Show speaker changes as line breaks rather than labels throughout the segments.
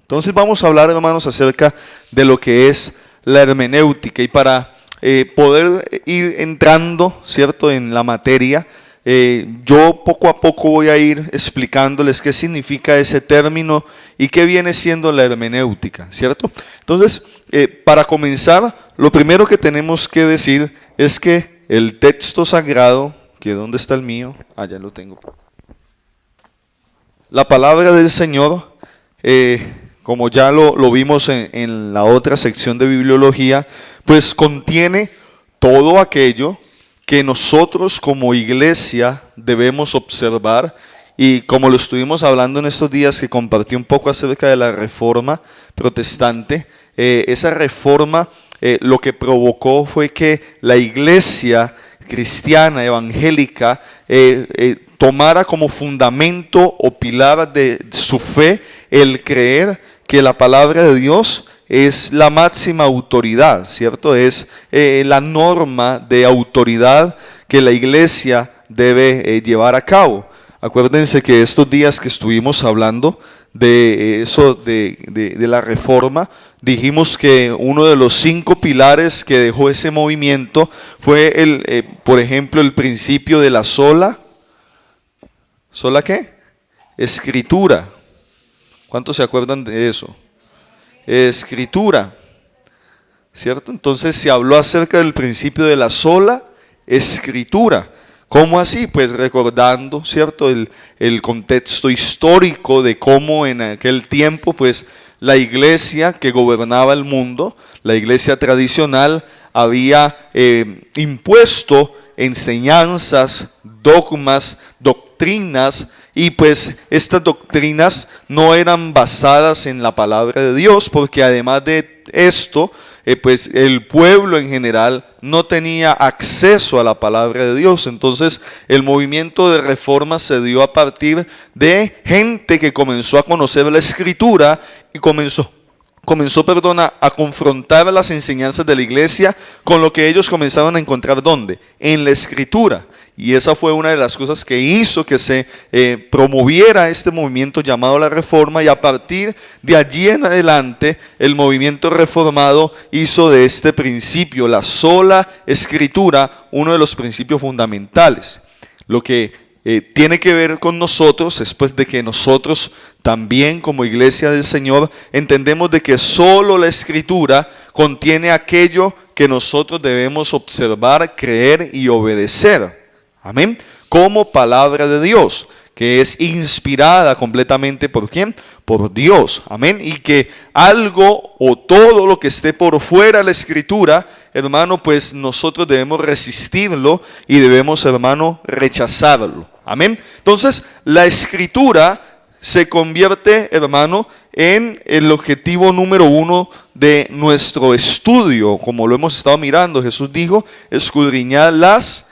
Entonces vamos a hablar, hermanos, acerca de lo que es la hermenéutica. Y para poder ir entrando, ¿cierto?, en la materia, yo poco a poco voy a ir explicándoles qué significa ese término y qué viene siendo la hermenéutica, ¿cierto? Entonces, para comenzar, lo primero que tenemos que decir es que el texto sagrado, que ¿dónde está el mío? Ya lo tengo. La palabra del Señor, como ya lo vimos en la otra sección de bibliología, pues contiene todo aquello que nosotros como iglesia debemos observar. Y como lo estuvimos hablando en estos días que compartí un poco acerca de la reforma protestante, esa reforma lo que provocó fue que la iglesia cristiana, evangélica, tomara como fundamento o pilar de su fe el creer que la palabra de Dios es la máxima autoridad, ¿cierto? Es la norma de autoridad que la iglesia debe llevar a cabo. Acuérdense que estos días que estuvimos hablando de eso, de la reforma, dijimos que uno de los 5 pilares que dejó ese movimiento fue, por ejemplo, el principio de la ¿sola qué? Escritura. ¿Cuántos se acuerdan de eso? Escritura, ¿cierto? Entonces se habló acerca del principio de la sola escritura. ¿Cómo así? Pues recordando, ¿cierto?, el contexto histórico de cómo en aquel tiempo, pues la iglesia que gobernaba el mundo, la iglesia tradicional, había impuesto enseñanzas, dogmas, doctrinas, y pues estas doctrinas no eran basadas en la palabra de Dios, porque además de esto, pues el pueblo en general no tenía acceso a la palabra de Dios. Entonces el movimiento de reforma se dio a partir de gente que comenzó a conocer la escritura y comenzó a confrontar las enseñanzas de la iglesia con lo que ellos comenzaron a encontrar, ¿dónde? En la escritura. Y esa fue una de las cosas que hizo que se promoviera este movimiento llamado la Reforma, y a partir de allí en adelante el movimiento reformado hizo de este principio, la sola escritura, uno de los principios fundamentales. Lo que tiene que ver con nosotros, después de que nosotros también como iglesia del Señor entendemos de que solo la escritura contiene aquello que nosotros debemos observar, creer y obedecer. Amén. Como palabra de Dios, que es inspirada completamente ¿por quién? Por Dios. Amén. Y que algo o todo lo que esté por fuera de la escritura, hermano, pues nosotros debemos resistirlo y debemos, hermano, rechazarlo. Amén. Entonces, la escritura se convierte, hermano, en el objetivo número 1 de nuestro estudio. Como lo hemos estado mirando, Jesús dijo, escudriñad las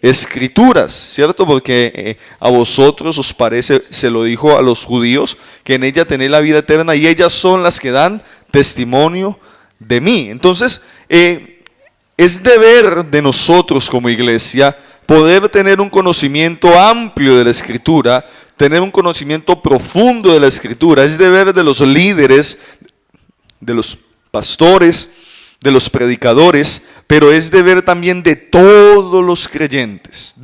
escrituras, ¿cierto? Porque a vosotros os parece, se lo dijo a los judíos, que en ella tenéis la vida eterna y ellas son las que dan testimonio de mí. Entonces, es deber de nosotros como iglesia poder tener un conocimiento amplio de la escritura, tener un conocimiento profundo de la escritura. Es deber de los líderes, de los pastores, de los predicadores, pero es deber también de todos los creyentes,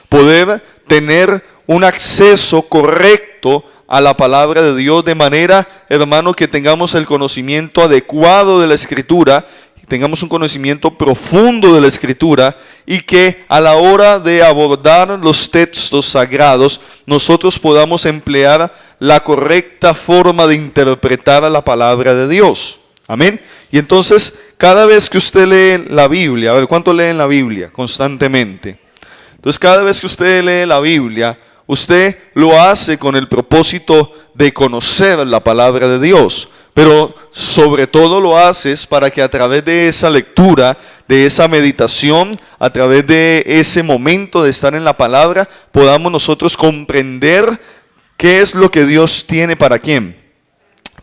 poder tener un acceso correcto a la palabra de Dios, de manera, hermano, que tengamos el conocimiento adecuado de la escritura, tengamos un conocimiento profundo de la escritura, y que a la hora de abordar los textos sagrados nosotros podamos emplear la correcta forma de interpretar la palabra de Dios. Amén. Y entonces, cada vez que usted lee la Biblia, a ver, ¿cuánto leen la Biblia? Constantemente. Entonces, cada vez que usted lee la Biblia, usted lo hace con el propósito de conocer la palabra de Dios. Pero sobre todo lo haces para que a través de esa lectura, de esa meditación, a través de ese momento de estar en la palabra, podamos nosotros comprender qué es lo que Dios tiene para quién,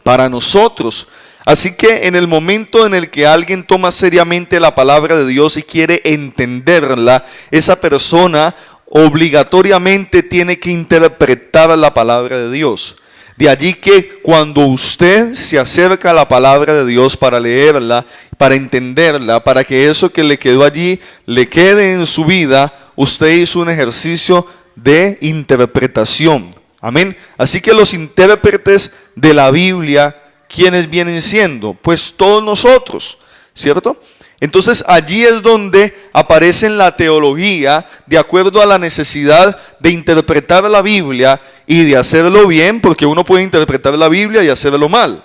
para nosotros. Así que en el momento en el que alguien toma seriamente la palabra de Dios y quiere entenderla, esa persona obligatoriamente tiene que interpretar la palabra de Dios. De allí que cuando usted se acerca a la palabra de Dios para leerla, para entenderla, para que eso que le quedó allí le quede en su vida, usted hizo un ejercicio de interpretación. Amén. Así que los intérpretes de la Biblia, ¿quiénes vienen siendo? Pues todos nosotros, ¿cierto? Entonces allí es donde aparece en la teología, de acuerdo a la necesidad de interpretar la Biblia y de hacerlo bien, porque uno puede interpretar la Biblia y hacerlo mal,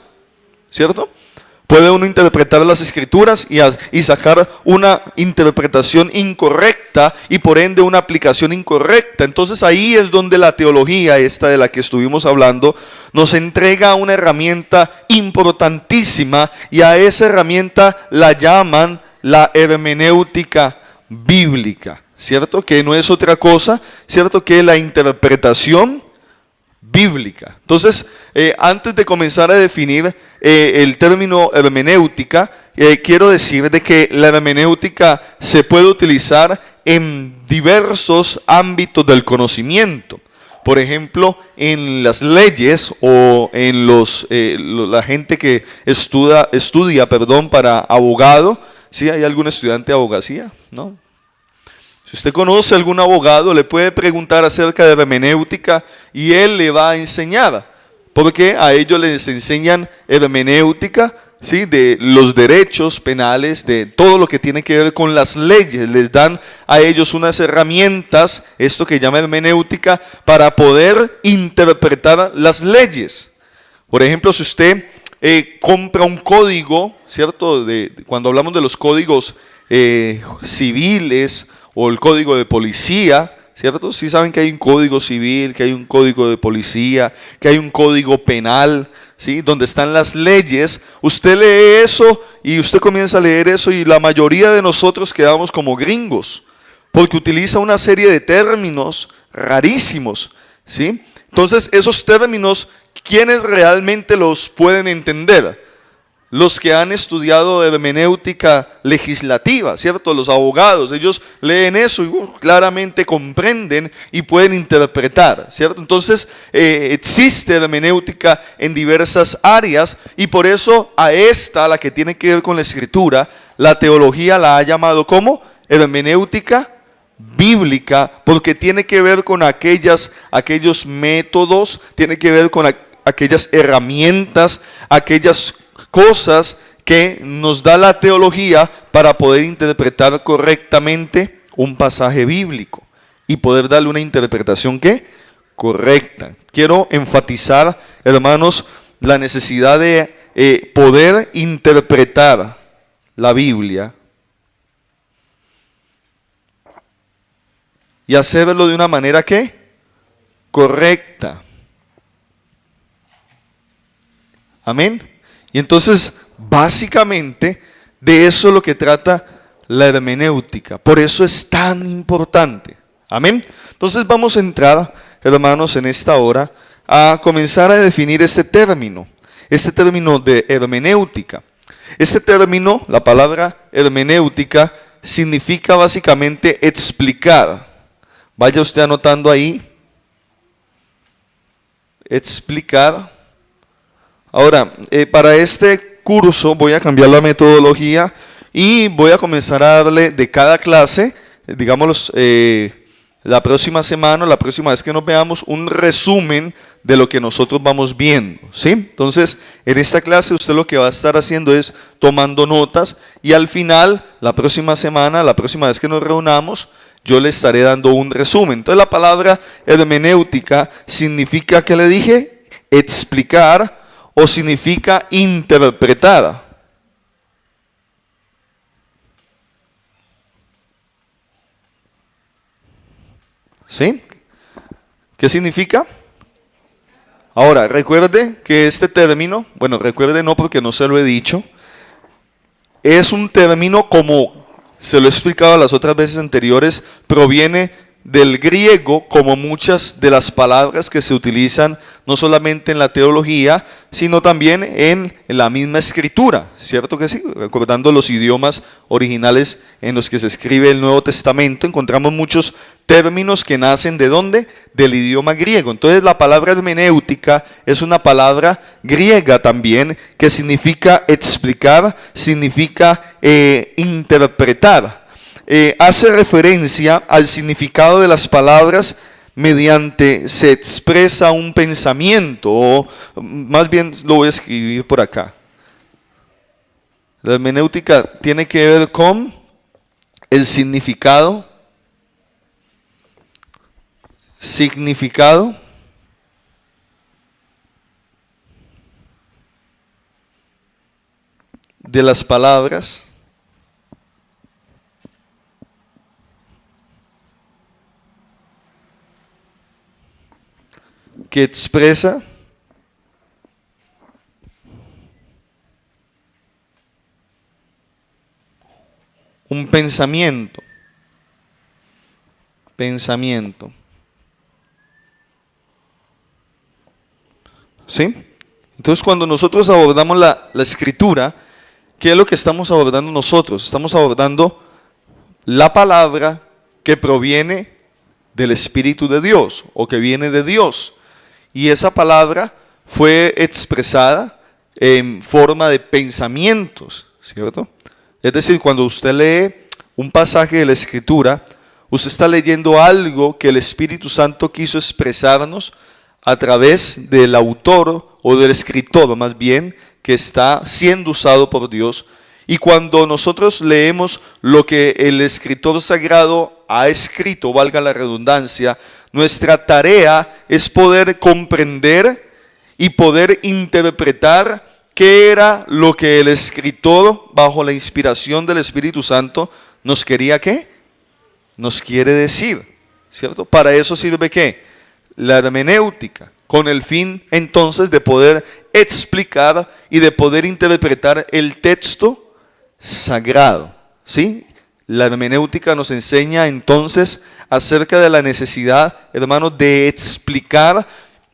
¿cierto? Puede uno interpretar las Escrituras y sacar una interpretación incorrecta y por ende una aplicación incorrecta. Entonces ahí es donde la teología, esta de la que estuvimos hablando, nos entrega una herramienta importantísima, y a esa herramienta la llaman la hermenéutica bíblica, ¿cierto? Que no es otra cosa, ¿cierto? Que la interpretación bíblica. Entonces, antes de comenzar a definir el término hermenéutica, quiero decir de que la hermenéutica se puede utilizar en diversos ámbitos del conocimiento. Por ejemplo, en las leyes o en la gente que estudia para abogado. ¿Sí? ¿Hay algún estudiante de abogacía? ¿No? Si usted conoce a algún abogado, le puede preguntar acerca de hermenéutica y él le va a enseñar, porque a ellos les enseñan hermenéutica, ¿sí? De los derechos penales, de todo lo que tiene que ver con las leyes. Les dan a ellos unas herramientas, esto que llama hermenéutica, para poder interpretar las leyes. Por ejemplo, si usted compra un código, ¿cierto? Cuando hablamos de los códigos civiles o el código de policía, ¿cierto? Sí saben que hay un código civil, que hay un código de policía, que hay un código penal, ¿sí? Donde están las leyes. Usted lee eso y usted comienza a leer eso y la mayoría de nosotros quedamos como gringos, porque utiliza una serie de términos rarísimos, ¿sí? Entonces esos términos, ¿quiénes realmente los pueden entender? Los que han estudiado hermenéutica legislativa, ¿cierto? Los abogados, ellos leen eso y claramente comprenden y pueden interpretar, ¿cierto? Entonces existe hermenéutica en diversas áreas, y por eso a la que tiene que ver con la Escritura, la teología la ha llamado como hermenéutica bíblica, porque tiene que ver con aquellos métodos, tiene que ver con aquellas herramientas, aquellas cosas que nos da la teología para poder interpretar correctamente un pasaje bíblico y poder darle una interpretación correcta. Quiero enfatizar, hermanos, la necesidad de poder interpretar la Biblia y hacerlo de una manera correcta. Amén. Y entonces, básicamente, de eso es lo que trata la hermenéutica. Por eso es tan importante. Amén. Entonces vamos a entrar, hermanos, en esta hora a comenzar a definir este término de hermenéutica. Este término, la palabra hermenéutica, significa básicamente explicar. Vaya usted anotando ahí. Explicar. Ahora, para este curso voy a cambiar la metodología y voy a comenzar a darle de cada clase, digamos, la próxima semana, la próxima vez que nos veamos, un resumen de lo que nosotros vamos viendo, ¿sí? Entonces, en esta clase usted lo que va a estar haciendo es tomando notas, y al final, la próxima semana, la próxima vez que nos reunamos, yo le estaré dando un resumen. Entonces, la palabra hermenéutica significa, ¿qué le dije? Explicar, o significa interpretar. ¿Sí? ¿Qué significa? Ahora, recuerde que este término, bueno, recuerde no porque no se lo he dicho, es un término, como se lo he explicado las otras veces anteriores, proviene del griego, como muchas de las palabras que se utilizan no solamente en la teología, sino también en la misma escritura, ¿cierto que sí? Recordando los idiomas originales en los que se escribe el Nuevo Testamento, encontramos muchos términos que nacen ¿de dónde? Del idioma griego. Entonces la palabra hermenéutica es una palabra griega también, que significa explicar, significa interpretar. Hace referencia al significado de las palabras mediante se expresa un pensamiento, o más bien lo voy a escribir por acá. La hermenéutica tiene que ver con el significado de las palabras que expresa un pensamiento. ¿Sí? Entonces cuando nosotros abordamos la escritura, ¿qué es lo que estamos abordando nosotros? Estamos abordando la palabra que proviene del Espíritu de Dios o que viene de Dios. Y esa palabra fue expresada en forma de pensamientos, ¿cierto? Es decir, cuando usted lee un pasaje de la Escritura, usted está leyendo algo que el Espíritu Santo quiso expresarnos a través del autor o del escritor, más bien, que está siendo usado por Dios. Y cuando nosotros leemos lo que el escritor sagrado ha escrito, valga la redundancia, nuestra tarea es poder comprender y poder interpretar qué era lo que el escritor, bajo la inspiración del Espíritu Santo, nos quería ¿qué? Nos quiere decir, ¿cierto? Para eso sirve ¿qué? La hermenéutica, con el fin entonces de poder explicar y de poder interpretar el texto sagrado, ¿sí? La hermenéutica nos enseña entonces acerca de la necesidad, hermanos, de explicar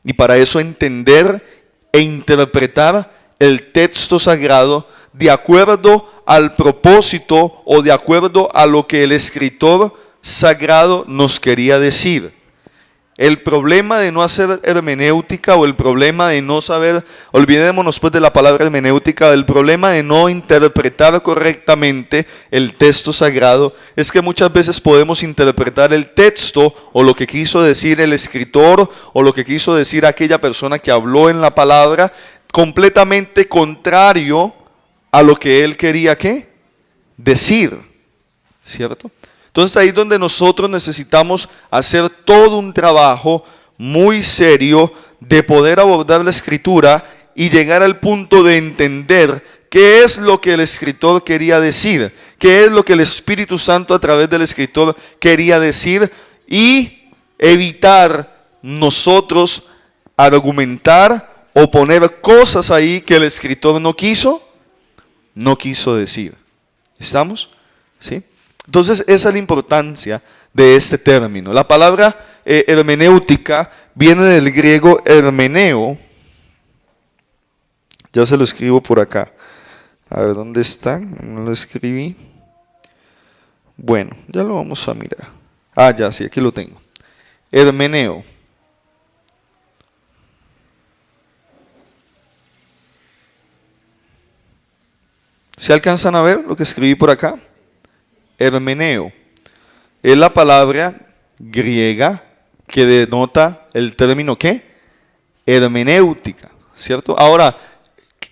y para eso entender e interpretar el texto sagrado de acuerdo al propósito o de acuerdo a lo que el escritor sagrado nos quería decir. El problema de no hacer hermenéutica o el problema de no saber, olvidémonos pues de la palabra hermenéutica, el problema de no interpretar correctamente el texto sagrado es que muchas veces podemos interpretar el texto o lo que quiso decir el escritor o lo que quiso decir aquella persona que habló en la palabra completamente contrario a lo que él quería ¿qué? Decir, ¿cierto? Entonces ahí es donde nosotros necesitamos hacer todo un trabajo muy serio de poder abordar la escritura y llegar al punto de entender qué es lo que el escritor quería decir, qué es lo que el Espíritu Santo a través del escritor quería decir y evitar nosotros argumentar o poner cosas ahí que el escritor no quiso decir. ¿Estamos? ¿Sí? Entonces esa es la importancia de este término. La palabra hermenéutica viene del griego hermeneo. Ya se lo escribo por acá. A ver, ¿dónde está? No lo escribí. Bueno, ya lo vamos a mirar. Ah, ya, sí, aquí lo tengo. Hermeneo. ¿Se alcanzan a ver lo que escribí por acá? Hermeneo es la palabra griega que denota el término ¿qué? Hermenéutica, ¿cierto? Ahora,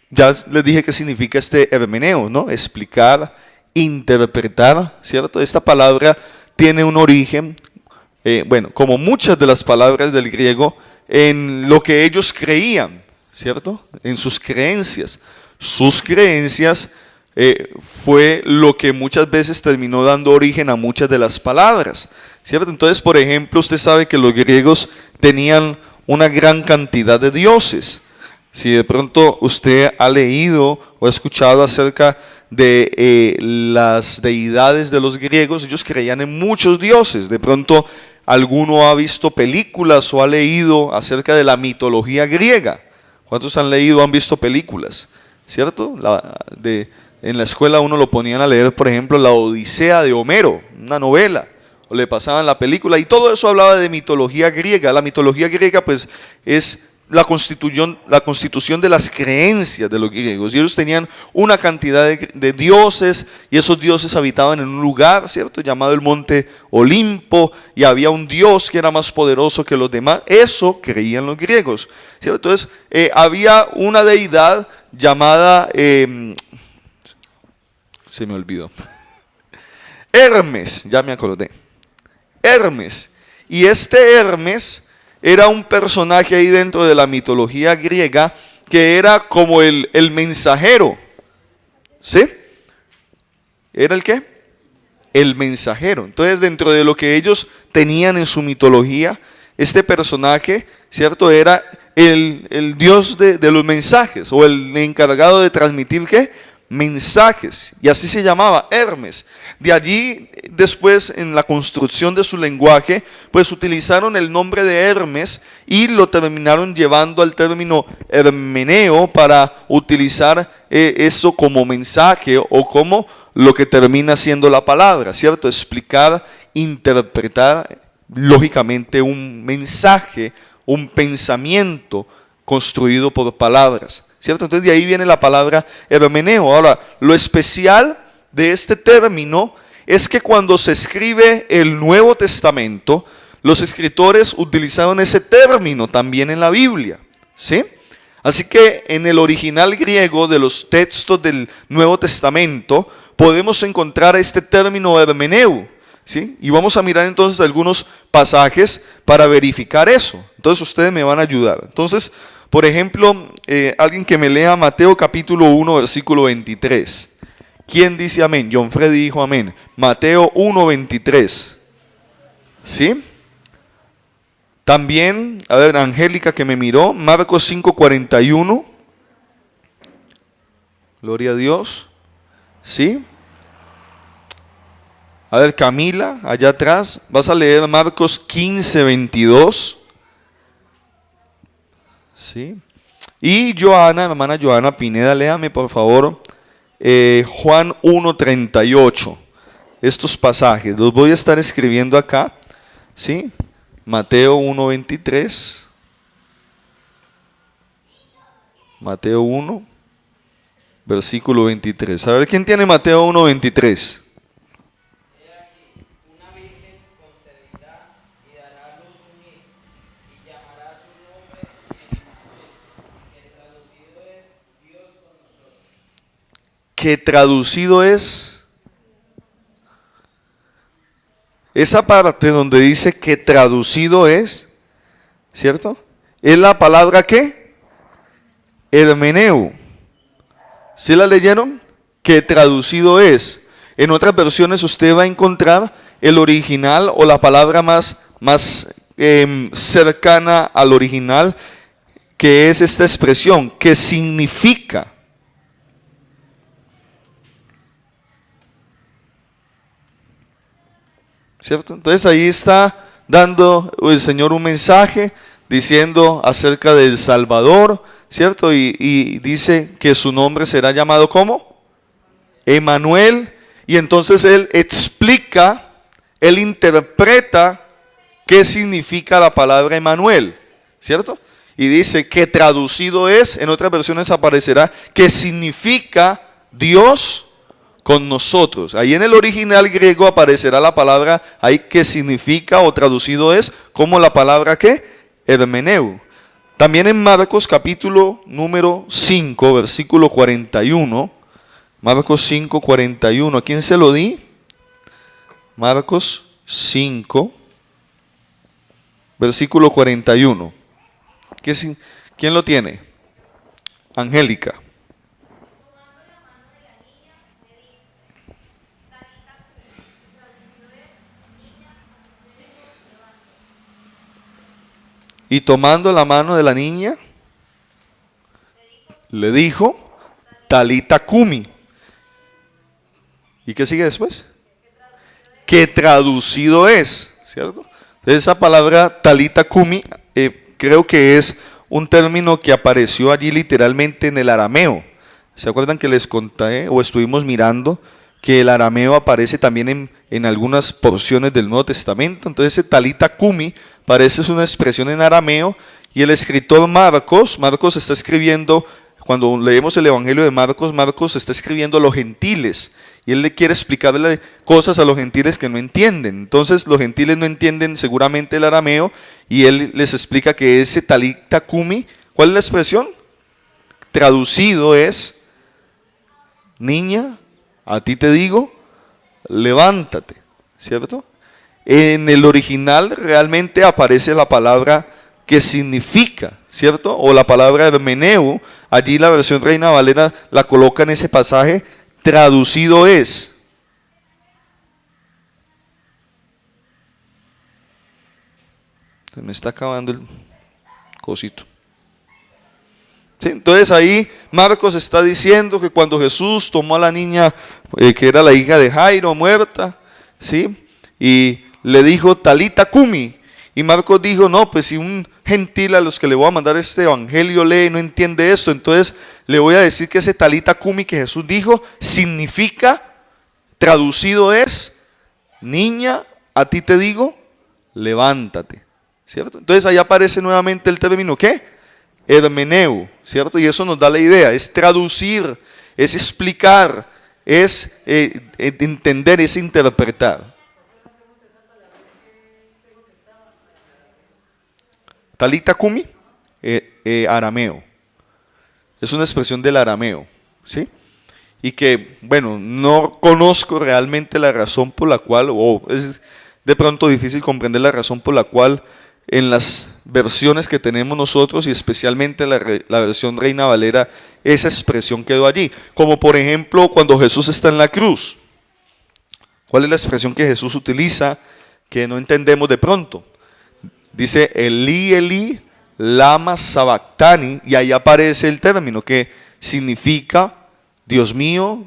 ya les dije qué significa este hermeneo, ¿no? Explicar, interpretar, ¿cierto? Esta palabra tiene un origen, bueno, como muchas de las palabras del griego, en lo que ellos creían, ¿cierto? En sus creencias. Sus creencias fue lo que muchas veces terminó dando origen a muchas de las palabras, ¿cierto? Entonces, por ejemplo, usted sabe que los griegos tenían una gran cantidad de dioses. Si de pronto usted ha leído o ha escuchado acerca de las deidades de los griegos, ellos creían en muchos dioses. De pronto alguno ha visto películas o ha leído acerca de la mitología griega. ¿Cuántos han leído o han visto películas? ¿Cierto? En la escuela uno lo ponían a leer, por ejemplo, la Odisea de Homero, una novela, o le pasaban la película, y todo eso hablaba de mitología griega. La mitología griega pues es la constitución de las creencias de los griegos, y ellos tenían una cantidad de dioses, y esos dioses habitaban en un lugar, ¿cierto?, llamado el monte Olimpo, y había un dios que era más poderoso que los demás. Eso creían los griegos, ¿cierto? Entonces había una deidad llamada, se me olvidó, Hermes, ya me acordé, Hermes, y este Hermes era un personaje ahí dentro de la mitología griega que era como el mensajero, ¿sí? ¿Era el qué? El mensajero. Entonces, dentro de lo que ellos tenían en su mitología, este personaje, ¿cierto?, era el dios de los mensajes, o el encargado de transmitir, ¿qué?, mensajes, y así se llamaba, Hermes. De allí, después, en la construcción de su lenguaje, pues utilizaron el nombre de Hermes y lo terminaron llevando al término hermeneo para utilizar eso como mensaje, o como lo que termina siendo la palabra, ¿cierto? Explicar, interpretar lógicamente un mensaje, un pensamiento construido por palabras, ¿cierto? Entonces de ahí viene la palabra hermeneo. Ahora, lo especial de este término es que cuando se escribe el Nuevo Testamento, los escritores utilizaron ese término también en la Biblia, ¿sí? Así que en el original griego de los textos del Nuevo Testamento podemos encontrar este término hermeneu, ¿sí? Y vamos a mirar entonces algunos pasajes para verificar eso. Entonces ustedes me van a ayudar. Entonces, por ejemplo, alguien que me lea Mateo capítulo 1, versículo 23. ¿Quién dice amén? John Freddy dijo amén. Mateo 1, 23. ¿Sí? También, a ver, Angélica que me miró, Marcos 5, 41. Gloria a Dios. ¿Sí? A ver, Camila, allá atrás, vas a leer Marcos 15, 22. ¿Sí? Y Joana, hermana Joana Pineda, léame por favor Juan 1, 38. Estos pasajes los voy a estar escribiendo acá, ¿sí? Mateo 1, 23. Mateo 1, versículo 23. A ver, ¿quién tiene Mateo 1, 23? Que traducido es, esa parte donde dice que traducido es, ¿cierto? Es la palabra ¿qué? Hermeneu. ¿Sí la leyeron? Que traducido es. En otras versiones usted va a encontrar el original, o la palabra más cercana al original, que es esta expresión, que significa. ¿Cierto? Entonces ahí está dando el Señor un mensaje diciendo acerca del Salvador, ¿cierto? Y dice que su nombre será llamado ¿cómo? Emmanuel. Y entonces Él explica, Él interpreta qué significa la palabra Emmanuel, ¿cierto? Y dice que traducido es, en otras versiones aparecerá, que significa Dios con nosotros. Ahí en el original griego aparecerá la palabra ahí que significa, o traducido es como la palabra ¿qué? Hermeneu. También en Marcos capítulo número 5, versículo 41. Marcos 5, 41. ¿A quién se lo di? Marcos 5, versículo 41. ¿Quién lo tiene? Angélica. Y tomando la mano de la niña, le dijo, Talita Cumi. ¿Y qué sigue después? Que traducido es, ¿cierto? Esa palabra talita kumi creo que es un término que apareció allí literalmente en el arameo. ¿Se acuerdan que les conté o estuvimos mirando que el arameo aparece también en algunas porciones del Nuevo Testamento? Entonces ese talita kumi parece una expresión en arameo, y el escritor Marcos está escribiendo, cuando leemos el Evangelio de Marcos está escribiendo a los gentiles, y él le quiere explicarle cosas a los gentiles que no entienden. Entonces los gentiles no entienden seguramente el arameo, y él les explica que ese talita kumi, ¿cuál es la expresión? Traducido es: niña, a ti te digo, levántate, ¿cierto? En el original realmente aparece la palabra que significa, ¿cierto? O la palabra hermeneu, allí la versión Reina Valera la coloca en ese pasaje, traducido es. Se me está acabando el cosito. ¿Sí? Entonces ahí Marcos está diciendo que cuando Jesús tomó a la niña que era la hija de Jairo, muerta, ¿sí? Y le dijo talita kumi, y Marcos dijo: no, pues si un gentil a los que le voy a mandar este evangelio lee y no entiende esto, entonces le voy a decir que ese talita kumi que Jesús dijo significa, traducido es: niña, a ti te digo, levántate, ¿cierto? Entonces ahí aparece nuevamente el término ¿qué? Hermeneu, ¿cierto? Y eso nos da la idea, es traducir, es explicar, es entender, es interpretar. Talita kumi, arameo, es una expresión del arameo, ¿sí? Y que, bueno, no conozco realmente la razón por la cual, o es de pronto difícil comprender la razón por la cual en las versiones que tenemos nosotros, y especialmente la versión Reina Valera, esa expresión quedó allí. Como por ejemplo cuando Jesús está en la cruz. ¿Cuál es la expresión que Jesús utiliza que no entendemos de pronto? Dice Elí, Elí, lama sabactani, y ahí aparece el término que significa: Dios mío,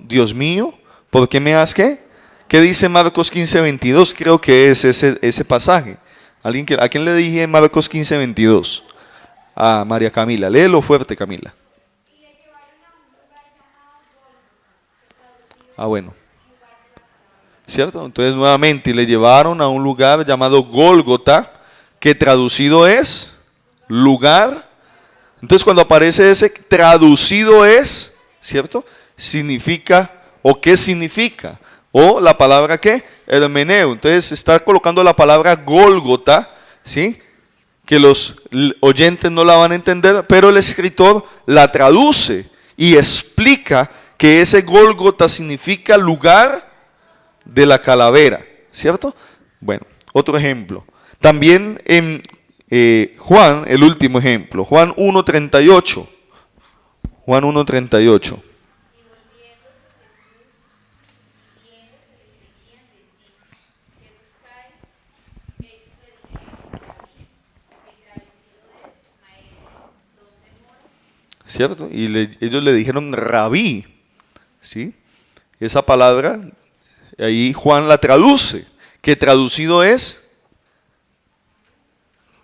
¿por qué me has qué? ¿Qué dice Marcos 15:22? Creo que es ese pasaje. ¿A quién le dije Marcos 15:22? A María Camila. Léelo fuerte, Camila. Bueno. ¿Cierto? Entonces nuevamente le llevaron a un lugar llamado Gólgota, que traducido es lugar. Entonces cuando aparece ese traducido es, ¿cierto? Significa, o qué significa, o la palabra ¿qué? Hermeneu. Entonces está colocando la palabra Gólgota, ¿sí? Que los oyentes no la van a entender, pero el escritor la traduce y explica que ese Gólgota significa lugar de la calavera, ¿cierto? Bueno, otro ejemplo. También en Juan, el último ejemplo, Juan 1:38. Juan 1:38. ¿Cierto? Y ellos le dijeron rabí, ¿sí? Esa palabra, ahí Juan la traduce, que traducido es,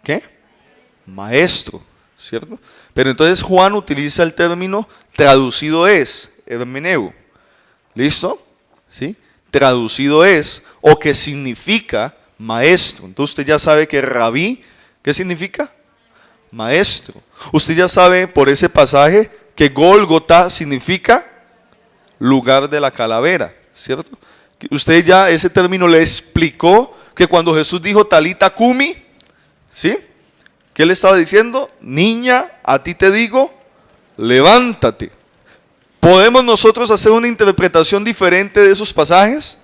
¿qué? Maestro, ¿cierto? Pero entonces Juan utiliza el término traducido es, hermeneu, ¿listo? ¿Sí? Traducido es, o que significa maestro. Entonces usted ya sabe que rabí, ¿qué significa? Maestro. Usted ya sabe por ese pasaje que Gólgota significa lugar de la calavera, ¿cierto? Usted ya ese término le explicó que cuando Jesús dijo talita kumi, ¿sí? ¿Qué le estaba diciendo? Niña, a ti te digo, levántate. ¿Podemos nosotros hacer una interpretación diferente de esos pasajes?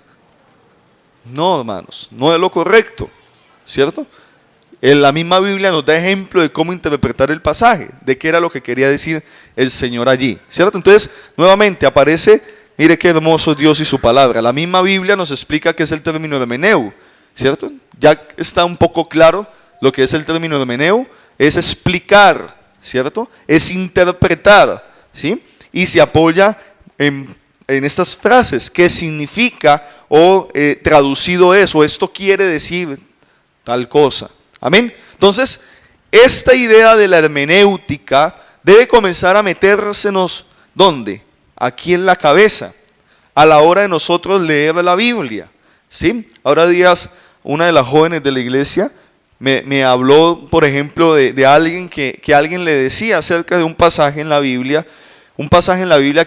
No, hermanos, no es lo correcto, ¿cierto? En la misma Biblia nos da ejemplo de cómo interpretar el pasaje, de qué era lo que quería decir el Señor allí, ¿cierto? Entonces, nuevamente aparece, mire qué hermoso Dios y su palabra. La misma Biblia nos explica qué es el término hermeneu, ¿cierto? Ya está un poco claro lo que es el término hermeneu, es explicar, ¿cierto? Es interpretar, ¿sí? Y se apoya en estas frases, qué significa, o traducido es, o esto quiere decir tal cosa. Amén. Entonces, esta idea de la hermenéutica debe comenzar a metérsenos, ¿dónde? Aquí en la cabeza, a la hora de nosotros leer la Biblia, ¿sí? Ahora días, una de las jóvenes de la iglesia me habló, por ejemplo, de alguien que alguien le decía acerca de un pasaje en la Biblia,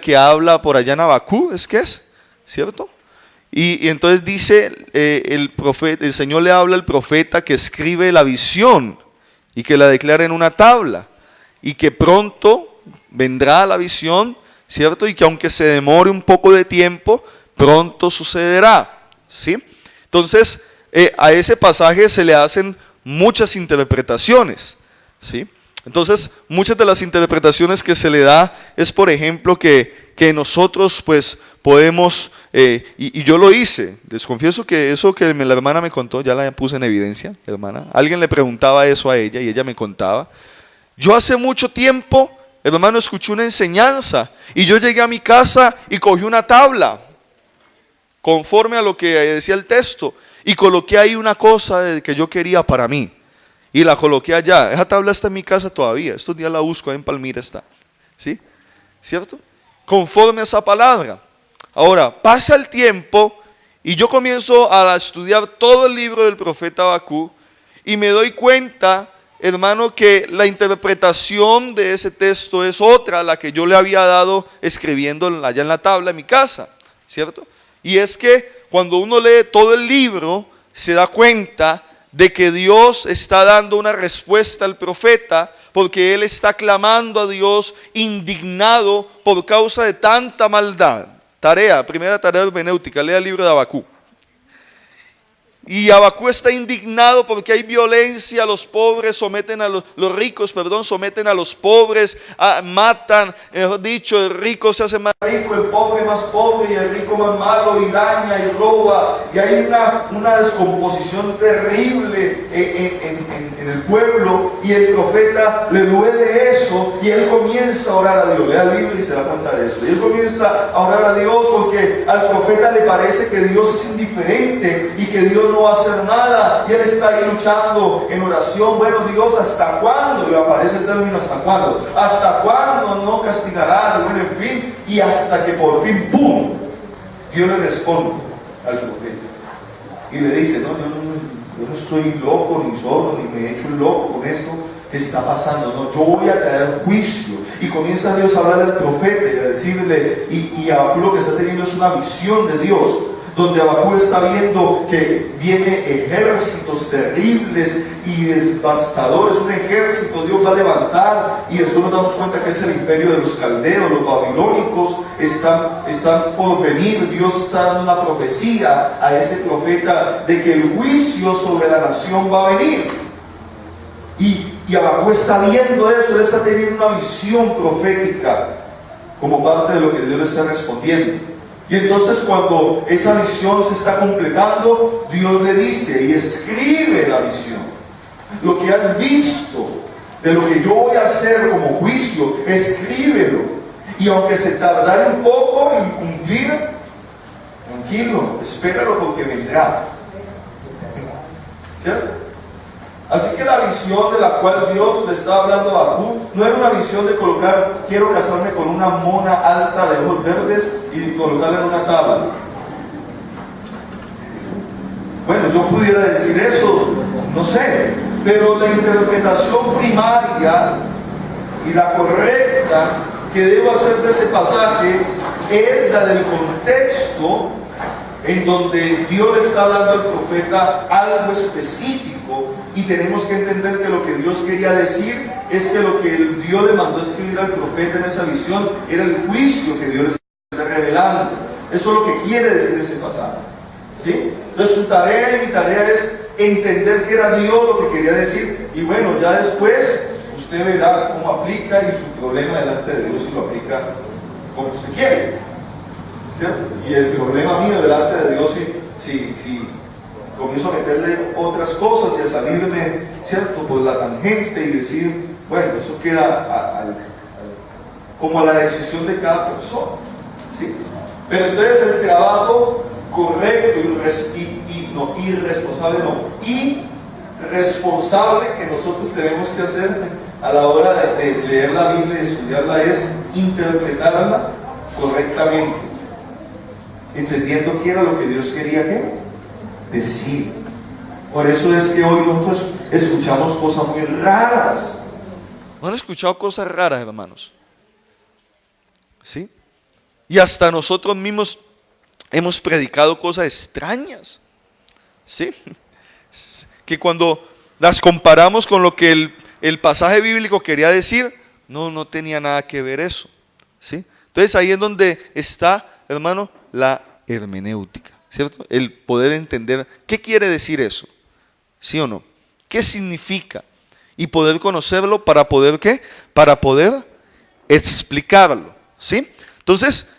que habla por allá en Abacú, ¿es que es? ¿Cierto? Y entonces dice el Señor le habla al profeta que escribe la visión y que la declara en una tabla y que pronto vendrá la visión, ¿cierto? Y que aunque se demore un poco de tiempo, pronto sucederá, ¿sí? Entonces, a ese pasaje se le hacen muchas interpretaciones, ¿sí? Entonces, muchas de las interpretaciones que se le da es, por ejemplo, que nosotros pues podemos, y yo lo hice, les confieso que eso que la hermana me contó, ya la puse en evidencia, hermana, alguien le preguntaba eso a ella y ella me contaba. Yo hace mucho tiempo, hermano, escuché una enseñanza y yo llegué a mi casa y cogí una tabla conforme a lo que decía el texto y coloqué ahí una cosa que yo quería para mí y la coloqué allá. Esa tabla está en mi casa todavía, estos días la busco, ahí en Palmira está, ¿sí? ¿Cierto? Conforme a esa palabra. Ahora, pasa el tiempo y yo comienzo a estudiar todo el libro del profeta Abacú y me doy cuenta, hermano, que la interpretación de ese texto es otra a la que yo le había dado escribiendo allá en la tabla en mi casa, ¿cierto? Y es que cuando uno lee todo el libro se da cuenta de que Dios está dando una respuesta al profeta porque él está clamando a Dios indignado por causa de tanta maldad. Primera tarea hermenéutica, lea el libro de Abacú. Y Abacú está indignado porque hay violencia, los pobres someten a los ricos, someten a los pobres, matan, mejor dicho, el rico se hace más rico, el pobre más pobre y el rico más malo y daña y roba. Y hay una descomposición terrible en el pueblo y el profeta le duele eso y él comienza a orar a Dios. Lea el libro y se da cuenta de eso. Y él comienza a orar a Dios porque al profeta le parece que Dios es indiferente y que Dios no va a hacer nada y él está ahí luchando en oración. Bueno, Dios, ¿hasta cuándo? Y aparece el término ¿hasta cuándo? ¿Hasta cuándo no castigarás? Y bueno, en fin, y hasta que por fin, ¡pum!, Dios le responde al profeta y le dice, no, yo no estoy loco ni sordo ni me he hecho el loco con esto que está pasando, no, yo voy a traer juicio. Y comienza Dios a hablar al profeta y a decirle, y Abacú lo que está teniendo es una visión de Dios, donde Abacú está viendo que viene ejércitos terribles y devastadores, un ejército Dios va a levantar, y después nos damos cuenta que es el imperio de los caldeos, los babilónicos están por venir. Dios está dando una profecía a ese profeta de que el juicio sobre la nación va a venir. Y Abacú está viendo eso, él está teniendo una visión profética como parte de lo que Dios le está respondiendo. Y entonces cuando esa visión se está completando, Dios le dice y escribe la visión. Lo que has visto de lo que yo voy a hacer como juicio, escríbelo. Y aunque se tardare un poco en cumplir, tranquilo, espéralo porque vendrá. ¿Cierto? Así que la visión de la cual Dios le estaba hablando a Abacú no era una visión de colocar, quiero casarme con una mona alta de ojos verdes y colocarla en una tabla. Bueno, yo pudiera decir eso, no sé, pero la interpretación primaria y la correcta que debo hacer de ese pasaje es la del contexto en donde Dios le está hablando al profeta algo específico, y tenemos que entender que lo que Dios quería decir es que lo que Dios le mandó a escribir al profeta en esa visión era el juicio que Dios le está revelando. Eso es lo que quiere decir ese pasaje, ¿sí? Entonces su tarea y mi tarea es entender que era Dios lo que quería decir, y bueno, ya después usted verá cómo aplica y su problema delante de Dios, y lo aplica como usted quiere, ¿cierto? Y el problema mío delante de Dios, si comienzo a meterle otras cosas y a salirme, ¿cierto?, por la tangente y decir, bueno, eso queda como a la decisión de cada persona, ¿sí? Pero entonces el trabajo correcto y irresponsable no, y responsable que nosotros tenemos que hacer a la hora de leer la Biblia y estudiarla es interpretarla correctamente, entendiendo qué era lo que Dios quería decir. Por eso es que hoy nosotros escuchamos cosas muy raras. ¿No han escuchado cosas raras, hermanos? ¿Sí? Y hasta nosotros mismos hemos predicado cosas extrañas. ¿Sí? Que cuando las comparamos con lo que el pasaje bíblico quería decir, no tenía nada que ver eso. ¿Sí? Entonces ahí es donde está, hermano, la hermenéutica, ¿cierto? El poder entender qué quiere decir eso, ¿sí o no? ¿Qué significa? Y poder conocerlo para poder ¿qué? Para poder explicarlo, ¿sí? Entonces,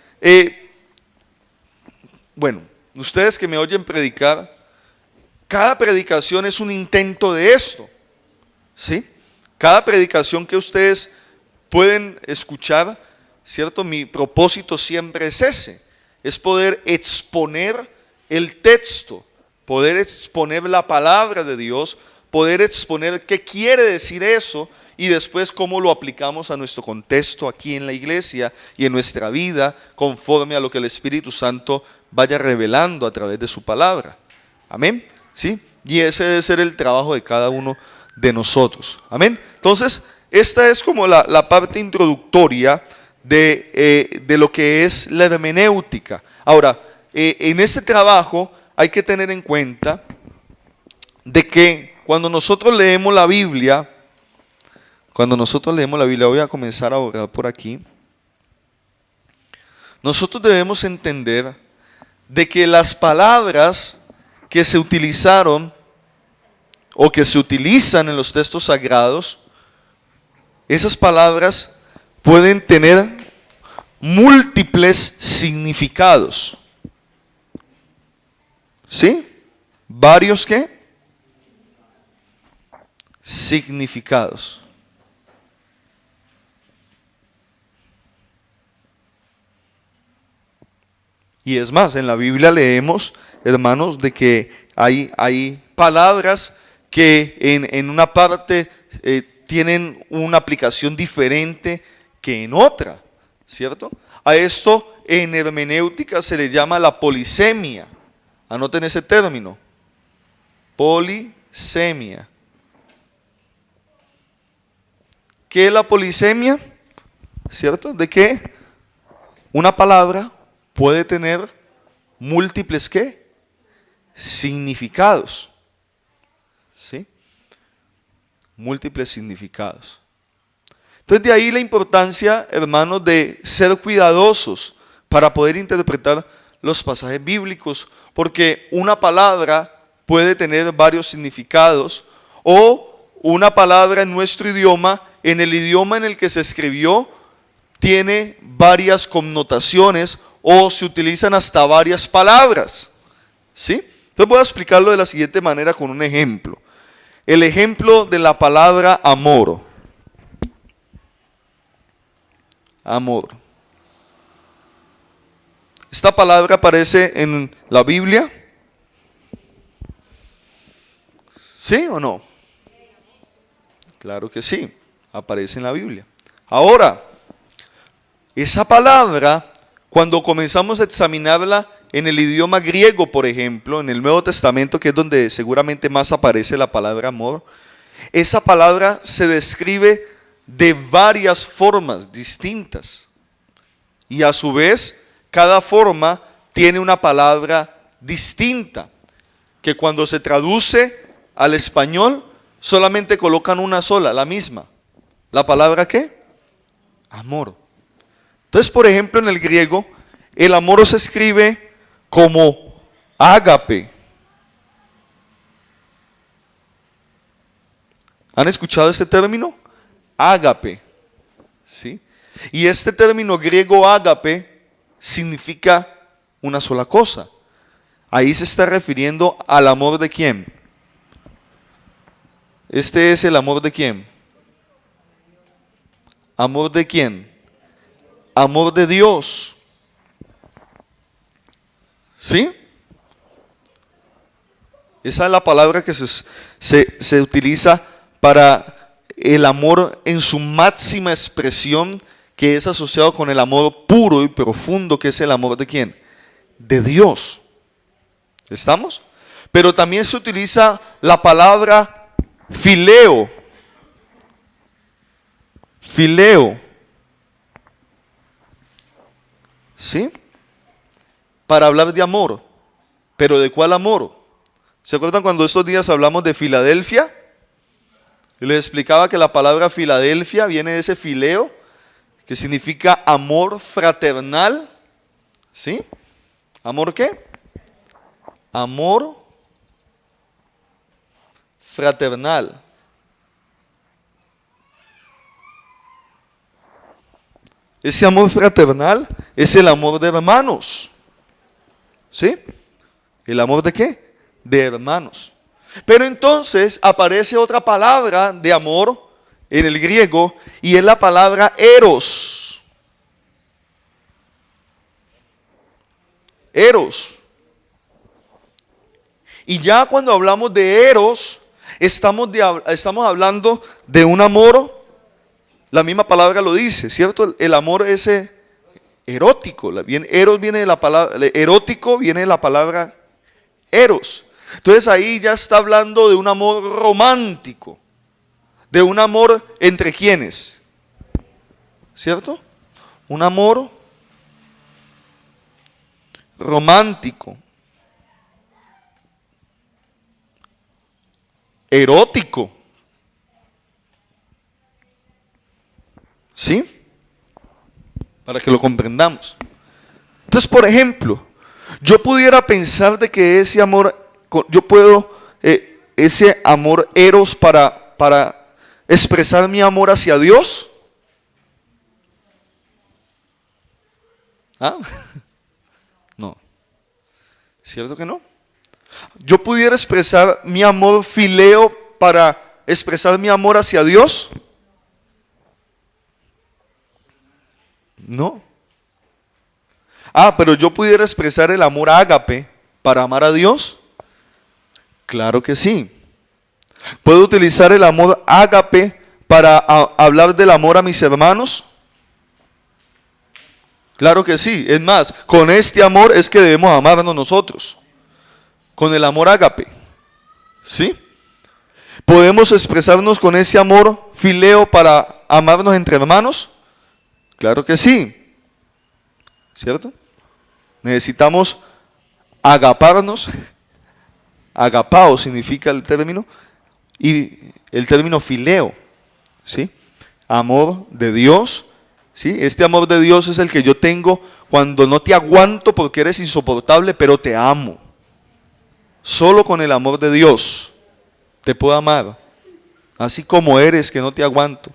bueno, ustedes que me oyen predicar, cada predicación es un intento de esto, ¿sí? Cada predicación que ustedes pueden escuchar, ¿cierto? Mi propósito siempre es ese, es poder exponer el texto, poder exponer la palabra de Dios, poder exponer qué quiere decir eso y después cómo lo aplicamos a nuestro contexto aquí en la iglesia y en nuestra vida conforme a lo que el Espíritu Santo vaya revelando a través de su palabra. Amén. ¿Sí? Y ese debe ser el trabajo de cada uno de nosotros. Amén. Entonces, esta es como la parte introductoria de lo que es la hermenéutica. Ahora, en este trabajo hay que tener en cuenta de que cuando nosotros leemos la Biblia, voy a comenzar a orar por aquí, nosotros debemos entender de que las palabras que se utilizaron o que se utilizan en los textos sagrados, esas palabras pueden tener múltiples significados. ¿Sí? ¿Varios qué? Significados. Y es más, en la Biblia leemos, hermanos, de que hay palabras que en una parte tienen una aplicación diferente que en otra, ¿cierto? A esto en hermenéutica se le llama la polisemia. Anoten ese término, polisemia. ¿Qué es la polisemia? ¿Cierto? De que una palabra puede tener múltiples ¿qué? Significados. ¿Sí? Múltiples significados. Entonces de ahí la importancia, hermanos, de ser cuidadosos para poder interpretar los pasajes bíblicos, porque una palabra puede tener varios significados, o una palabra en nuestro idioma, en el idioma en el que se escribió, tiene varias connotaciones o se utilizan hasta varias palabras. ¿Sí? Entonces voy a explicarlo de la siguiente manera con un ejemplo. El ejemplo de la palabra amor. Amor. ¿Esta palabra aparece en la Biblia? ¿Sí o no? Claro que sí, aparece en la Biblia. Ahora, esa palabra, cuando comenzamos a examinarla en el idioma griego, por ejemplo, en el Nuevo Testamento, que es donde seguramente más aparece la palabra amor, esa palabra se describe de varias formas distintas. Y a su vez, cada forma tiene una palabra distinta, que cuando se traduce al español, solamente colocan una sola, la misma. ¿La palabra qué? Amor. Entonces, por ejemplo, en el griego, el amor se escribe como ágape. ¿Han escuchado este término? Ágape. ¿Sí? Y este término griego ágape significa una sola cosa. Ahí se está refiriendo al amor de quién. Este es el amor de quién. ¿Amor de quién? Amor de Dios. ¿Sí? Esa es la palabra que se utiliza para el amor en su máxima expresión, que es asociado con el amor puro y profundo, que es el amor ¿de quién? De Dios. ¿Estamos? Pero también se utiliza la palabra fileo. Fileo. ¿Sí? Para hablar de amor. ¿Pero de cuál amor? ¿Se acuerdan cuando estos días hablamos de Filadelfia? Y les explicaba que la palabra Filadelfia viene de ese fileo, que significa amor fraternal. ¿Sí? ¿Amor qué? Amor fraternal. Ese amor fraternal es el amor de hermanos. ¿Sí? ¿El amor de qué? De hermanos. Pero entonces aparece otra palabra de amor en el griego y es la palabra eros. Eros. Y ya cuando hablamos de eros, estamos hablando de un amor, la misma palabra lo dice, ¿cierto? El amor ese erótico. Eros viene de la palabra, erótico viene de la palabra eros. Entonces ahí ya está hablando de un amor romántico, de un amor entre quienes, ¿cierto? Un amor romántico, erótico, ¿sí? Para que lo comprendamos. Entonces, por ejemplo, yo pudiera pensar de que ese amor, yo puedo, ese amor eros para expresar mi amor hacia Dios. ¿Ah? No. ¿Cierto que no? Yo pudiera expresar mi amor fileo para expresar mi amor hacia Dios. No. Pero yo pudiera expresar el amor ágape para amar a Dios. Claro que sí. ¿Puedo utilizar el amor ágape para hablar del amor a mis hermanos? Claro que sí. Es más, con este amor es que debemos amarnos nosotros. Con el amor ágape. ¿Sí? ¿Podemos expresarnos con ese amor fileo para amarnos entre hermanos? Claro que sí. ¿Cierto? Necesitamos agaparnos. Agapao significa el término. Y el término fileo. ¿Sí? Amor de Dios. ¿Sí? Este amor de Dios es el que yo tengo cuando no te aguanto porque eres insoportable, pero te amo. Solo con el amor de Dios te puedo amar. Así como eres, que no te aguanto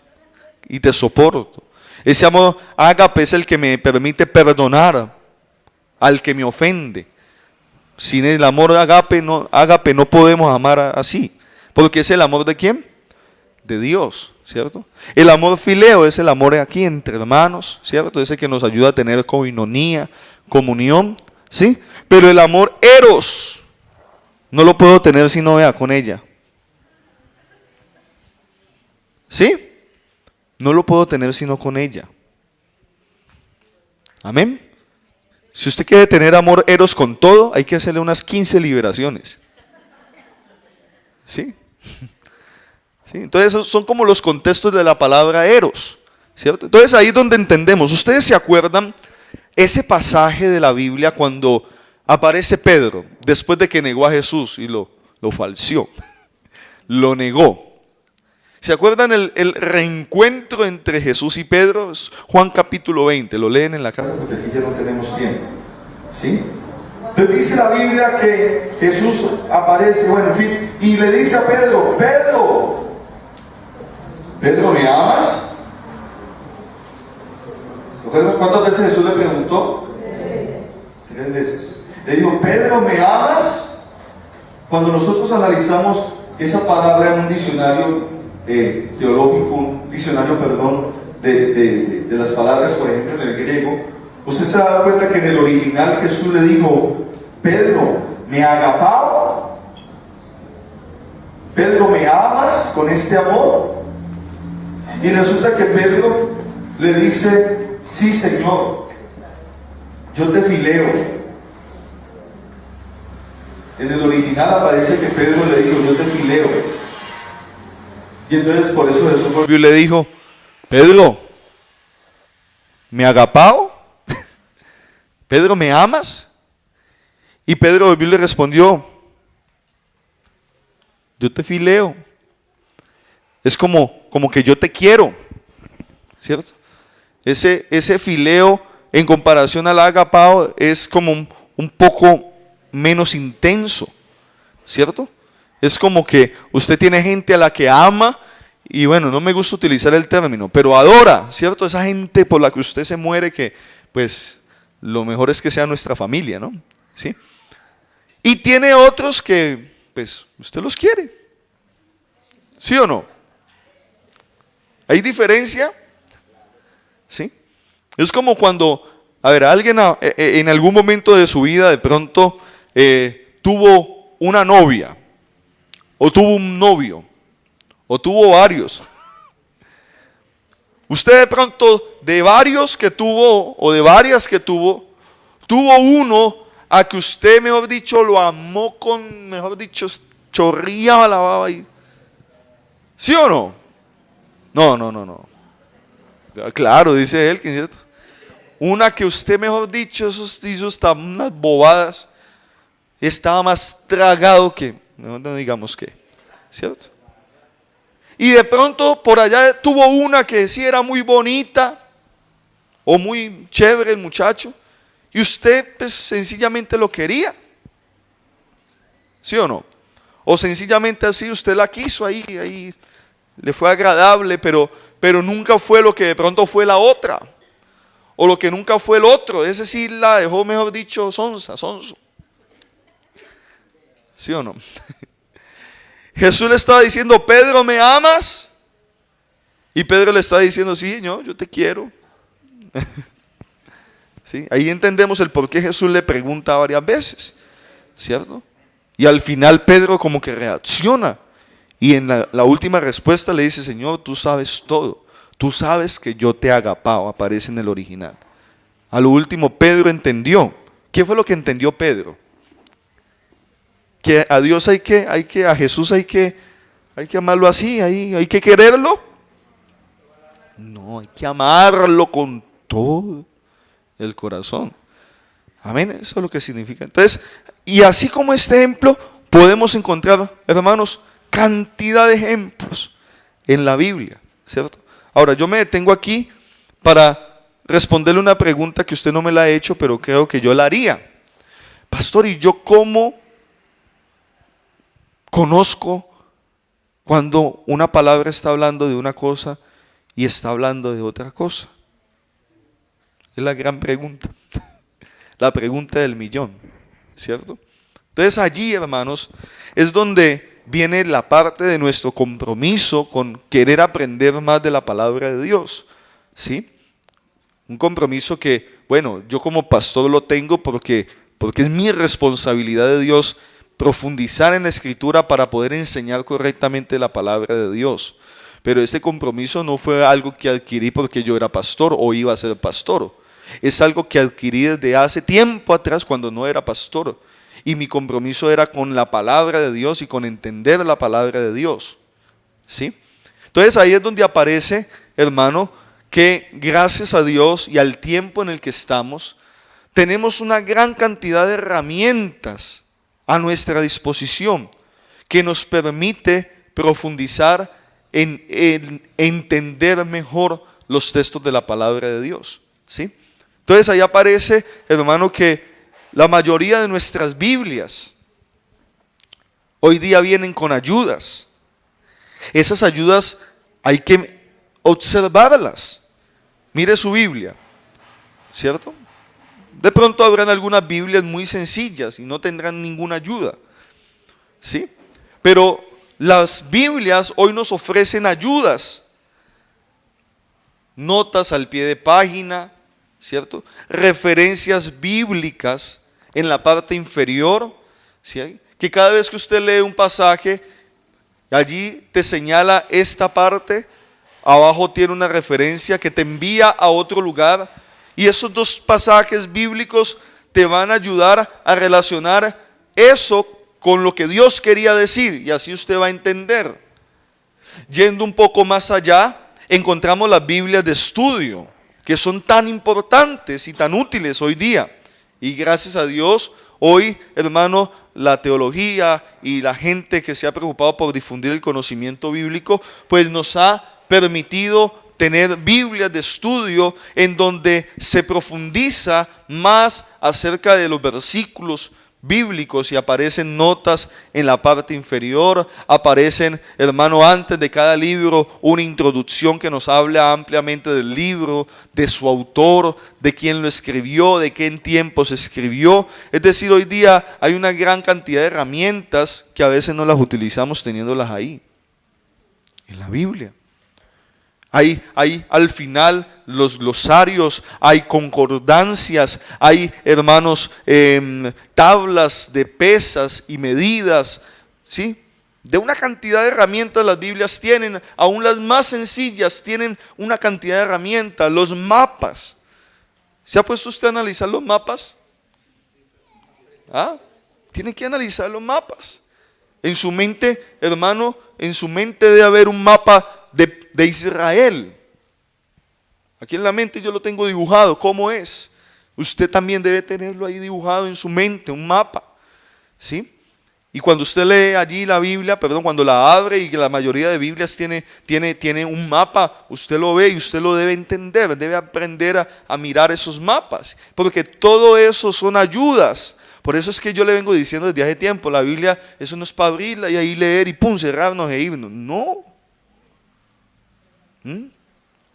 y te soporto. Ese amor ágape es el que me permite perdonar al que me ofende. Sin el amor ágape no podemos amar así. Porque es el amor de ¿quién? De Dios, ¿cierto? El amor fileo es el amor aquí entre hermanos, ¿cierto? Ese que nos ayuda a tener coinonía, comunión, ¿sí? Pero el amor eros no lo puedo tener si no vea con ella. ¿Sí? No lo puedo tener sino con ella. Amén. Si usted quiere tener amor eros con todo, hay que hacerle unas 15 liberaciones. ¿Sí? ¿Sí? Entonces esos son como los contextos de la palabra eros, ¿cierto? Entonces ahí es donde entendemos. ¿Ustedes se acuerdan ese pasaje de la Biblia cuando aparece Pedro después de que negó a Jesús y lo falseó? Lo negó. ¿Se acuerdan el reencuentro entre Jesús y Pedro? Es Juan capítulo 20, lo leen en la casa porque aquí ya no tenemos tiempo. ¿Sí? Entonces dice la Biblia que Jesús aparece, bueno, en fin, y le dice a Pedro, Pedro, ¿me amas? ¿Se acuerdan cuántas veces Jesús le preguntó? 3 veces. Le dijo, Pedro, ¿me amas? Cuando nosotros analizamos esa palabra en un diccionario teológico, un diccionario, de las palabras, por ejemplo, en el griego, usted se da cuenta que en el original Jesús le dijo, Pedro, ¿me agapao? Pedro, ¿me amas con este amor? Y resulta que Pedro le dice, sí, Señor, yo te fileo. En el original aparece que Pedro le dijo, yo te fileo. Y entonces por eso Jesús volvió y le dijo, Pedro, ¿me agapao? Pedro, ¿me amas? Y Pedro volvió y le respondió, yo te fileo. Es como que yo te quiero, ¿cierto? Ese fileo en comparación al agapao es como un poco menos intenso, ¿cierto? Es como que usted tiene gente a la que ama y bueno, no me gusta utilizar el término, pero adora, ¿cierto? Esa gente por la que usted se muere que pues lo mejor es que sea nuestra familia, ¿no? ¿Sí? Y tiene otros que pues usted los quiere, ¿sí o no? ¿Hay diferencia? ¿Sí? Es como cuando, a ver, alguien en algún momento de su vida de pronto tuvo una novia, o tuvo un novio, o tuvo varios. Usted de pronto, de varios que tuvo, o de varias que tuvo uno a que usted, mejor dicho, lo amó con, mejor dicho, chorreaba la baba ahí. ¿Sí o no? No. Claro, dice él, ¿cierto? Una que usted, mejor dicho, hizo hasta unas bobadas, estaba más tragado que, no digamos que, ¿cierto? Y de pronto por allá tuvo una que sí era muy bonita, o muy chévere el muchacho, y usted pues sencillamente lo quería, ¿sí o no? O sencillamente así usted la quiso, ahí le fue agradable, pero nunca fue lo que de pronto fue la otra, o lo que nunca fue el otro, ese sí la dejó, mejor dicho, sonso. ¿Sí o no? Jesús le estaba diciendo, Pedro, ¿me amas? Y Pedro le está diciendo, sí, Señor, yo te quiero. ¿Sí? Ahí entendemos el por qué Jesús le pregunta varias veces, ¿cierto? Y al final Pedro como que reacciona. Y en la última respuesta le dice, Señor, tú sabes todo. Tú sabes que yo te he agapao, aparece en el original. A lo último Pedro entendió. ¿Qué fue lo que entendió Pedro? Que a Dios a Jesús hay que amarlo así, hay que quererlo. No, hay que amarlo con todo el corazón. Amén, eso es lo que significa. Entonces, y así como este ejemplo, podemos encontrar, hermanos, cantidad de ejemplos en la Biblia, ¿cierto? Ahora, yo me detengo aquí para responderle una pregunta que usted no me la ha hecho, pero creo que yo la haría. Pastor, ¿y yo cómo conozco cuando una palabra está hablando de una cosa y está hablando de otra cosa? Es la gran pregunta, la pregunta del millón, ¿cierto? Entonces allí, hermanos, es donde viene la parte de nuestro compromiso con querer aprender más de la palabra de Dios, ¿sí? Un compromiso que, bueno, yo como pastor lo tengo porque es mi responsabilidad de Dios profundizar en la Escritura para poder enseñar correctamente la palabra de Dios. Pero ese compromiso no fue algo que adquirí porque yo era pastor o iba a ser pastor. Es algo que adquirí desde hace tiempo atrás cuando no era pastor. Y mi compromiso era con la palabra de Dios y con entender la palabra de Dios, ¿sí? Entonces ahí es donde aparece, hermano, que gracias a Dios y al tiempo en el que estamos, tenemos una gran cantidad de herramientas a nuestra disposición que nos permite profundizar en entender mejor los textos de la palabra de Dios, ¿sí? Entonces ahí aparece, hermano, que la mayoría de nuestras Biblias hoy día vienen con ayudas. Esas ayudas hay que observarlas. Mire su Biblia, ¿cierto? De pronto habrán algunas Biblias muy sencillas y no tendrán ninguna ayuda, ¿sí? Pero las Biblias hoy nos ofrecen ayudas, notas al pie de página, ¿cierto? Referencias bíblicas en la parte inferior, ¿sí? Que cada vez que usted lee un pasaje, Allí te señala esta parte, abajo tiene una referencia que te envía a otro lugar, y esos dos pasajes bíblicos te van a ayudar a relacionar eso con lo que Dios quería decir, y así usted va a entender. Yendo un poco más allá, encontramos las Biblias de estudio, que son tan importantes y tan útiles hoy día. Y gracias a Dios, hoy, hermano, la teología y la gente que se ha preocupado por difundir el conocimiento bíblico, pues nos ha permitido tener Biblias de estudio en donde se profundiza más acerca de los versículos bíblicos y aparecen notas en la parte inferior, aparecen, hermano, antes de cada libro una introducción que nos habla ampliamente del libro, de su autor, de quién lo escribió, de qué en tiempo se escribió. Es decir, hoy día hay una gran cantidad de herramientas que a veces no las utilizamos teniéndolas ahí, en la Biblia. Hay al final los glosarios, hay concordancias, hay, hermanos, tablas de pesas y medidas, ¿sí? De una cantidad de herramientas las Biblias tienen, aún las más sencillas tienen una cantidad de herramientas. Los mapas. ¿Se ha puesto usted a analizar los mapas? ¿Ah? Tiene que analizar los mapas. En su mente, hermano, en su mente debe haber un mapa de Israel. Aquí en la mente yo lo tengo dibujado, ¿cómo es? Usted también debe tenerlo ahí dibujado en su mente, un mapa, ¿sí? Y cuando usted lee allí la Biblia, cuando la abre, y que la mayoría de Biblias tiene un mapa, usted lo ve y usted lo debe entender, debe aprender a mirar esos mapas, porque todo eso son ayudas. Por eso es que yo le vengo diciendo desde hace tiempo, la Biblia, eso no es para abrirla y ahí leer y pum, cerrarnos e irnos. No.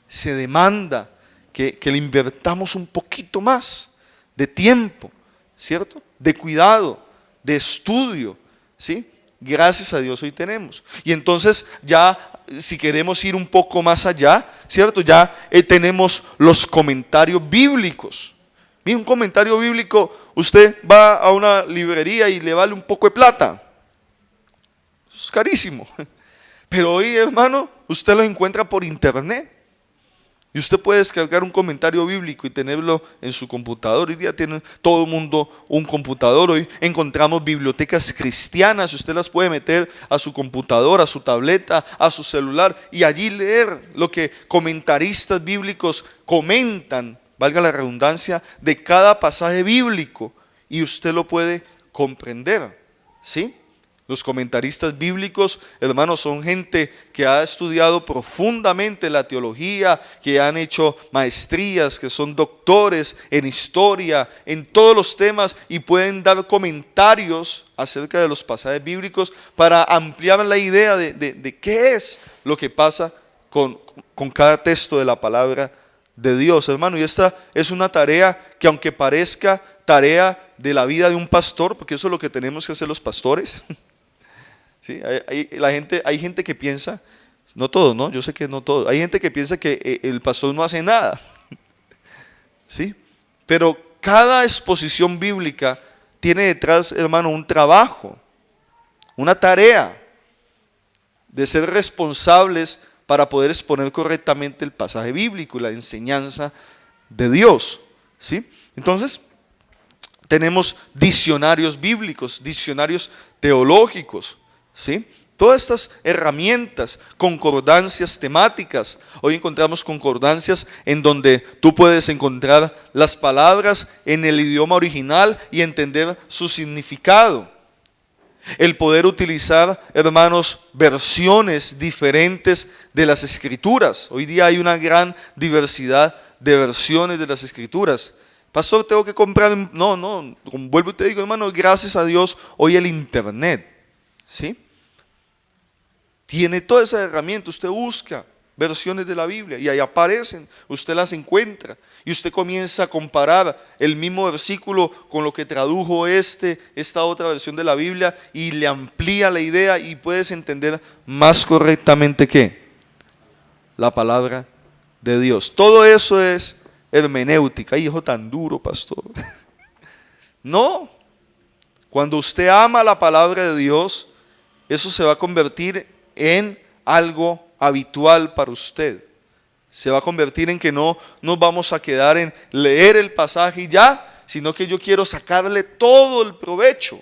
Se demanda que le invertamos un poquito más de tiempo, ¿cierto? De cuidado, de estudio, ¿sí? Gracias a Dios hoy tenemos. Y entonces ya, si queremos ir un poco más allá, ¿cierto? Ya tenemos los comentarios bíblicos. Mira, un comentario bíblico, usted va a una librería y le vale un poco de plata. Es carísimo. Pero hoy, hermano, usted lo encuentra por internet. Y usted puede descargar un comentario bíblico y tenerlo en su computador. Hoy día tiene todo el mundo un computador. Hoy encontramos bibliotecas cristianas. Usted las puede meter a su computador, a su tableta, a su celular y allí leer lo que comentaristas bíblicos comentan, valga la redundancia, de cada pasaje bíblico. Y usted lo puede comprender, ¿sí? Los comentaristas bíblicos, hermanos, son gente que ha estudiado profundamente la teología, que han hecho maestrías, que son doctores en historia, en todos los temas, y pueden dar comentarios acerca de los pasajes bíblicos para ampliar la idea de qué es lo que pasa con cada texto de la palabra de Dios, hermano. Y esta es una tarea que, aunque parezca tarea de la vida de un pastor, porque eso es lo que tenemos que hacer los pastores. ¿Sí? Hay gente que piensa, no todos, ¿no? Yo sé que no todos. Hay gente que piensa que el pastor no hace nada. ¿Sí? Pero cada exposición bíblica tiene detrás, hermano, un trabajo, una tarea de ser responsables para poder exponer correctamente el pasaje bíblico y la enseñanza de Dios. ¿Sí? Entonces, tenemos diccionarios bíblicos, diccionarios teológicos, ¿sí? Todas estas herramientas, concordancias temáticas. Hoy encontramos concordancias en donde tú puedes encontrar las palabras en el idioma original y entender su significado. El poder utilizar, hermanos, versiones diferentes de las Escrituras. Hoy día hay una gran diversidad de versiones de las Escrituras. Pastor, tengo que comprar. No, vuelvo y te digo, hermano, gracias a Dios, hoy el internet, ¿sí? Tiene toda esa herramienta. Usted busca versiones de la Biblia y ahí aparecen, usted las encuentra y usted comienza a comparar el mismo versículo con lo que tradujo esta otra versión de la Biblia y le amplía la idea y puedes entender más correctamente que la palabra de Dios. Todo eso es hermenéutica. Ay, hijo tan duro, pastor. No, cuando usted ama la palabra de Dios, eso se va a convertir en algo habitual para usted. Se va a convertir en que no nos vamos a quedar en leer el pasaje y ya, sino que yo quiero sacarle todo el provecho,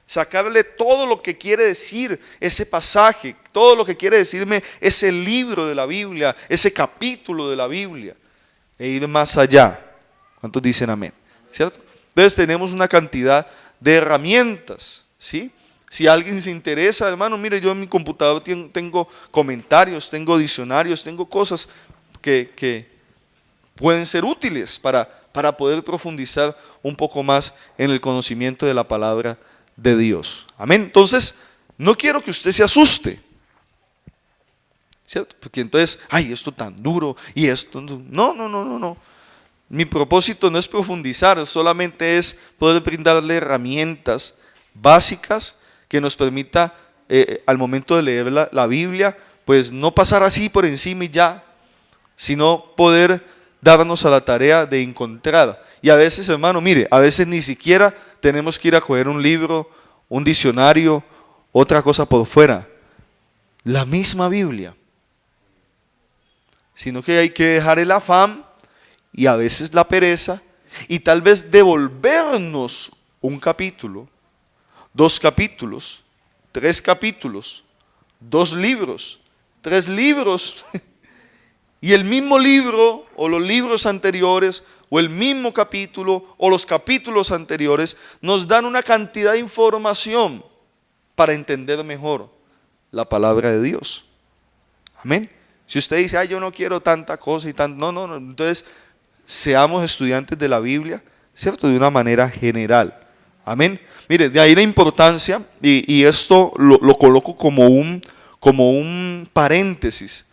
sacarle todo lo que quiere decir ese pasaje, todo lo que quiere decirme ese libro de la Biblia, ese capítulo de la Biblia, e ir más allá. ¿Cuántos dicen amén? ¿Cierto? Entonces tenemos una cantidad de herramientas, ¿sí? Si alguien se interesa, hermano, mire, yo en mi computador tengo comentarios, tengo diccionarios, tengo cosas que pueden ser útiles para poder profundizar un poco más en el conocimiento de la palabra de Dios. Amén. Entonces, no quiero que usted se asuste, ¿cierto? Porque entonces, ay, esto tan duro y esto, no. Mi propósito no es profundizar, solamente es poder brindarle herramientas básicas que nos permita al momento de leer la Biblia, pues no pasar así por encima y ya, sino poder darnos a la tarea de encontrar. Y a veces, hermano, mire, a veces ni siquiera tenemos que ir a coger un libro, un diccionario, otra cosa por fuera, la misma Biblia, sino que hay que dejar el afán y a veces la pereza y tal vez devolvernos un capítulo, 2 capítulos, 3 capítulos, 2 libros, 3 libros y el mismo libro o los libros anteriores o el mismo capítulo o los capítulos anteriores nos dan una cantidad de información para entender mejor la palabra de Dios. Amén. Si usted dice, ay, yo no quiero tanta cosa y tanto, no, entonces seamos estudiantes de la Biblia, ¿cierto? De una manera general. Amén. Mire, de ahí la importancia, y esto lo coloco como un paréntesis.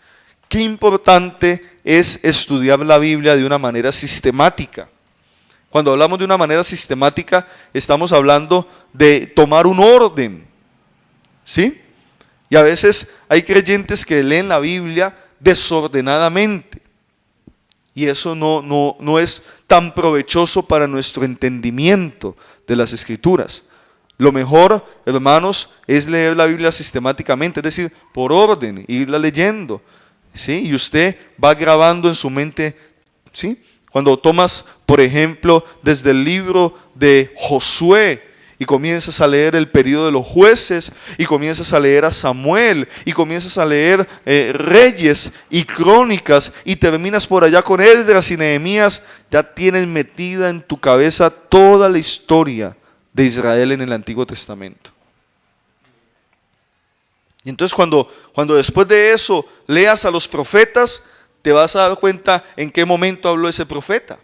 Qué importante es estudiar la Biblia de una manera sistemática. Cuando hablamos de una manera sistemática, estamos hablando de tomar un orden, ¿sí? Y a veces hay creyentes que leen la Biblia desordenadamente. Y eso no es tan provechoso para nuestro entendimiento de las Escrituras. Lo mejor, hermanos, es leer la Biblia sistemáticamente, es decir, por orden, irla leyendo, ¿sí? Y usted va grabando en su mente, ¿sí? Cuando tomas, por ejemplo, desde el libro de Josué y comienzas a leer el periodo de los jueces y comienzas a leer a Samuel y comienzas a leer Reyes y Crónicas y terminas por allá con Esdras y Nehemías, ya tienes metida en tu cabeza toda la historia de Israel en el Antiguo Testamento. Y entonces cuando después de eso leas a los profetas, te vas a dar cuenta en qué momento habló ese profeta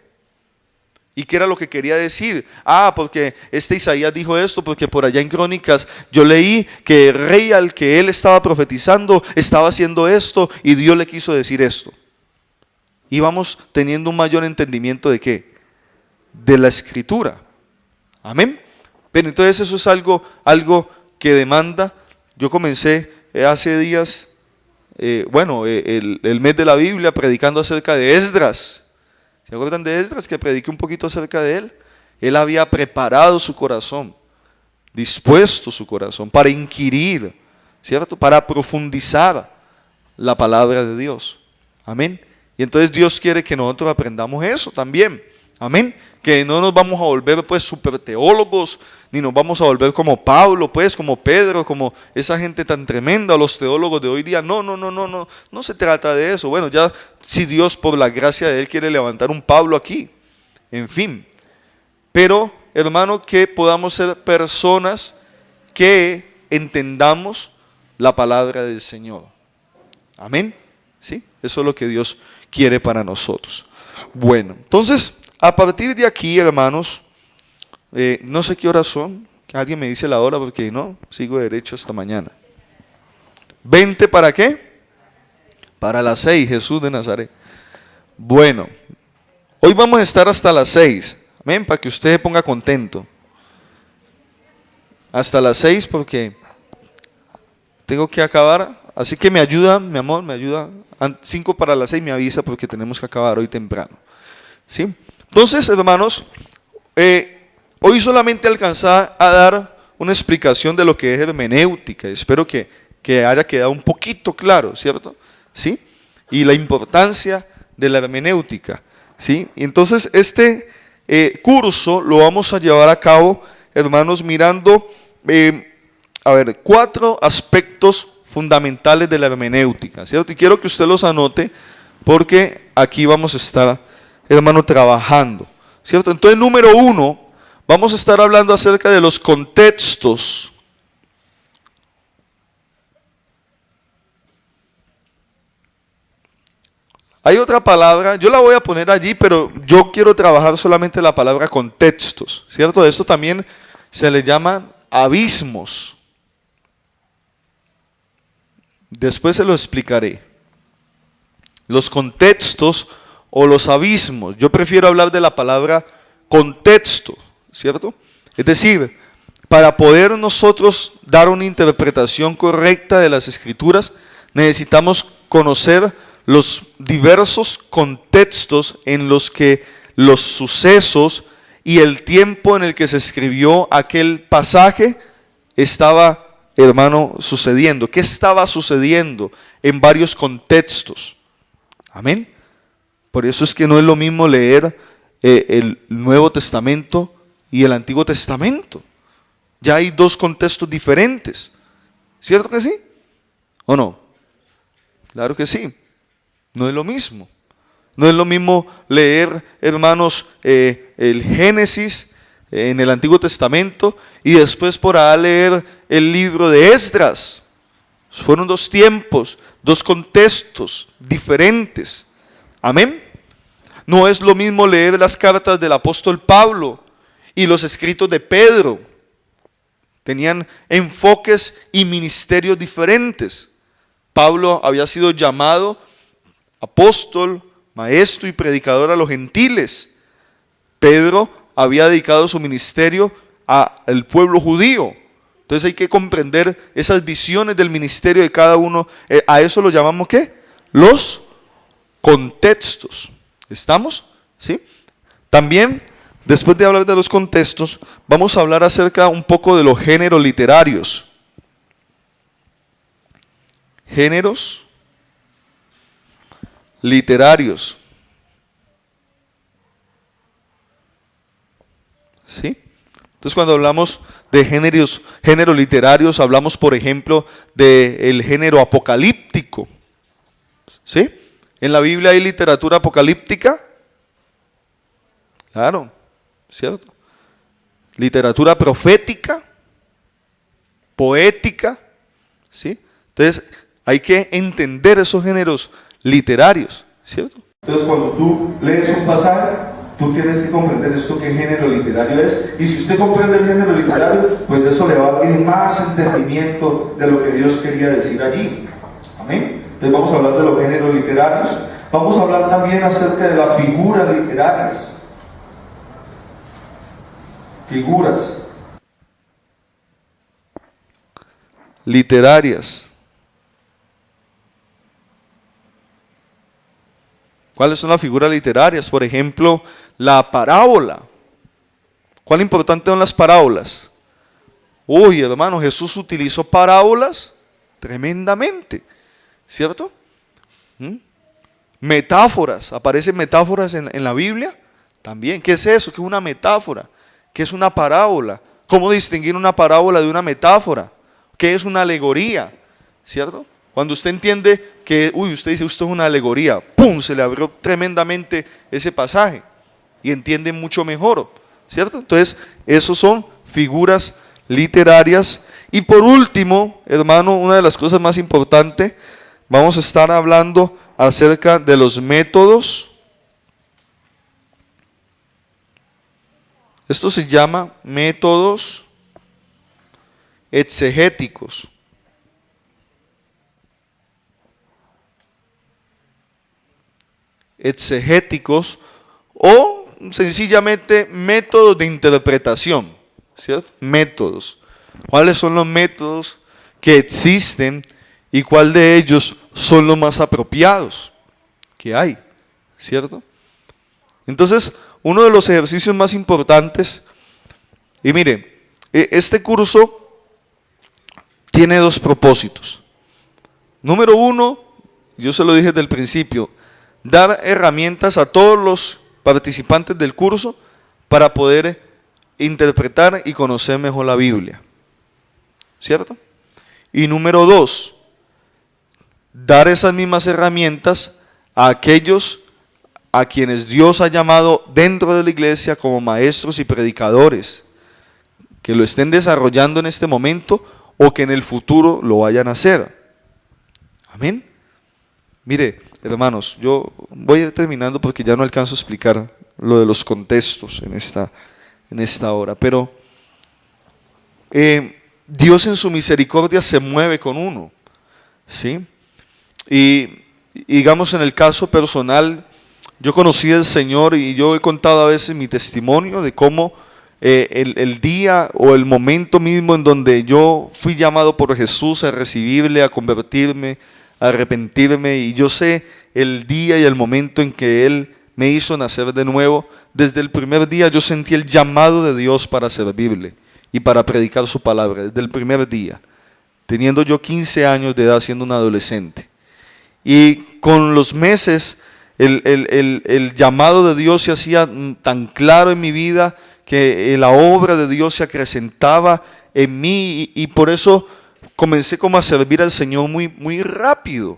y qué era lo que quería decir. Porque Isaías dijo esto, porque por allá en Crónicas yo leí que el rey al que él estaba profetizando estaba haciendo esto y Dios le quiso decir esto. Y vamos teniendo un mayor entendimiento de ¿qué? De la Escritura. Amén. Pero entonces eso es algo que demanda. Yo comencé hace días, el mes de la Biblia predicando acerca de Esdras. ¿Se acuerdan de Esdras? Que prediqué un poquito acerca de él. Él había preparado su corazón, dispuesto su corazón para inquirir, ¿cierto? Para profundizar la palabra de Dios. Amén. Y entonces Dios quiere que nosotros aprendamos eso también. Amén. Que no nos vamos a volver pues super teólogos, ni nos vamos a volver como Pablo, pues, como Pedro, como esa gente tan tremenda, los teólogos de hoy día. No se trata de eso. Bueno, ya si Dios por la gracia de Él quiere levantar un Pablo aquí, en fin. Pero, hermano, que podamos ser personas que entendamos la palabra del Señor. Amén. ¿Sí? Eso es lo que Dios quiere para nosotros. Bueno, entonces, a partir de aquí, hermanos, no sé qué horas son, que alguien me dice la hora porque no, sigo derecho hasta mañana. ¿20 para qué? Para las 6, Jesús de Nazaret. Bueno, hoy vamos a estar hasta las 6, amén, para que usted se ponga contento. Hasta las 6 porque tengo que acabar, así que me ayuda, mi amor, me ayuda. 5 para las 6 me avisa porque tenemos que acabar hoy temprano. ¿Sí? Entonces, hermanos, hoy solamente alcanzé a dar una explicación de lo que es hermenéutica. Espero que que haya quedado un poquito claro, ¿cierto? ¿Sí? Y la importancia de la hermenéutica, ¿sí? Y entonces este curso lo vamos a llevar a cabo, hermanos, mirando, 4 aspectos fundamentales de la hermenéutica, ¿cierto? Y quiero que usted los anote porque aquí vamos a estar, hermano, trabajando, ¿cierto? Entonces, número 1, vamos a estar hablando acerca de los contextos. Hay otra palabra, yo la voy a poner allí, pero yo quiero trabajar solamente la palabra contextos, ¿cierto? Esto también se le llama abismos. Después se lo explicaré. Los contextos o los abismos. Yo prefiero hablar de la palabra contexto, ¿cierto? Es decir, para poder nosotros dar una interpretación correcta de las Escrituras, necesitamos conocer los diversos contextos en los que los sucesos y el tiempo en el que se escribió aquel pasaje estaba, hermano, sucediendo. ¿Qué estaba sucediendo en varios contextos? Amén. Por eso es que no es lo mismo leer el Nuevo Testamento y el Antiguo Testamento. Ya hay 2 contextos diferentes. ¿Cierto que sí? ¿O no? Claro que sí. No es lo mismo. No es lo mismo leer, hermanos, el Génesis en el Antiguo Testamento y después por ahí leer el libro de Esdras. Fueron 2 tiempos, 2 contextos diferentes. Amén. No es lo mismo leer las cartas del apóstol Pablo y los escritos de Pedro. Tenían enfoques y ministerios diferentes. Pablo había sido llamado apóstol, maestro y predicador a los gentiles. Pedro había dedicado su ministerio al pueblo judío. Entonces hay que comprender esas visiones del ministerio de cada uno. A eso lo llamamos ¿qué? Los contextos. ¿Estamos? ¿Sí? También, después de hablar de los contextos, vamos a hablar acerca un poco de los géneros literarios. Géneros literarios. ¿Sí? Entonces, cuando hablamos de géneros literarios, hablamos, por ejemplo, del género apocalíptico. ¿Sí? ¿En la Biblia hay literatura apocalíptica? Claro, ¿cierto? Literatura profética, poética, ¿sí? Entonces, hay que entender esos géneros literarios, ¿cierto? Entonces, cuando tú lees un pasaje, tú tienes que comprender esto qué género literario es, y si usted comprende el género literario, pues eso le va a dar más entendimiento de lo que Dios quería decir allí. Amén. Entonces vamos a hablar de los géneros literarios. Vamos a hablar también acerca de las figuras literarias. Figuras literarias. ¿Cuáles son las figuras literarias? Por ejemplo, la parábola. ¿Cuán importantes son las parábolas? Uy, hermano, Jesús utilizó parábolas tremendamente, ¿cierto? Metáforas, aparecen metáforas en la Biblia también. ¿Qué es eso? ¿Qué es una metáfora? ¿Qué es una parábola? ¿Cómo distinguir una parábola de una metáfora? ¿Qué es una alegoría? ¿Cierto? Cuando usted entiende que, usted dice, esto es una alegoría, ¡pum!, se le abrió tremendamente ese pasaje y entiende mucho mejor, ¿cierto? Entonces, esos son figuras literarias. Y por último, hermano, una de las cosas más importantes, vamos a estar hablando acerca de los métodos. Esto se llama métodos exegéticos. Exegéticos o sencillamente métodos de interpretación, ¿cierto? Métodos. ¿Cuáles son los métodos que existen y cuál de ellos son los más apropiados que hay? ¿Cierto? Entonces, uno de los ejercicios más importantes, y mire, este curso tiene 2 propósitos. Número uno, yo se lo dije desde el principio, dar herramientas a todos los participantes del curso para poder interpretar y conocer mejor la Biblia. ¿Cierto? Y número dos, dar esas mismas herramientas a aquellos a quienes Dios ha llamado dentro de la iglesia como maestros y predicadores, que lo estén desarrollando en este momento o que en el futuro lo vayan a hacer. Amén. Mire, hermanos, yo voy a ir terminando porque ya no alcanzo a explicar lo de los contextos en esta hora, pero Dios en su misericordia se mueve con uno, ¿sí? Y digamos en el caso personal, yo conocí al Señor y yo he contado a veces mi testimonio de cómo el día o el momento mismo en donde yo fui llamado por Jesús a recibirle, a convertirme, a arrepentirme, y yo sé el día y el momento en que Él me hizo nacer de nuevo. Desde el primer día yo sentí el llamado de Dios para servirle y para predicar su palabra, desde el primer día, teniendo yo 15 años de edad, siendo un adolescente. Y con los meses el llamado de Dios se hacía tan claro en mi vida, que la obra de Dios se acrecentaba en mí, y por eso comencé como a servir al Señor muy rápido,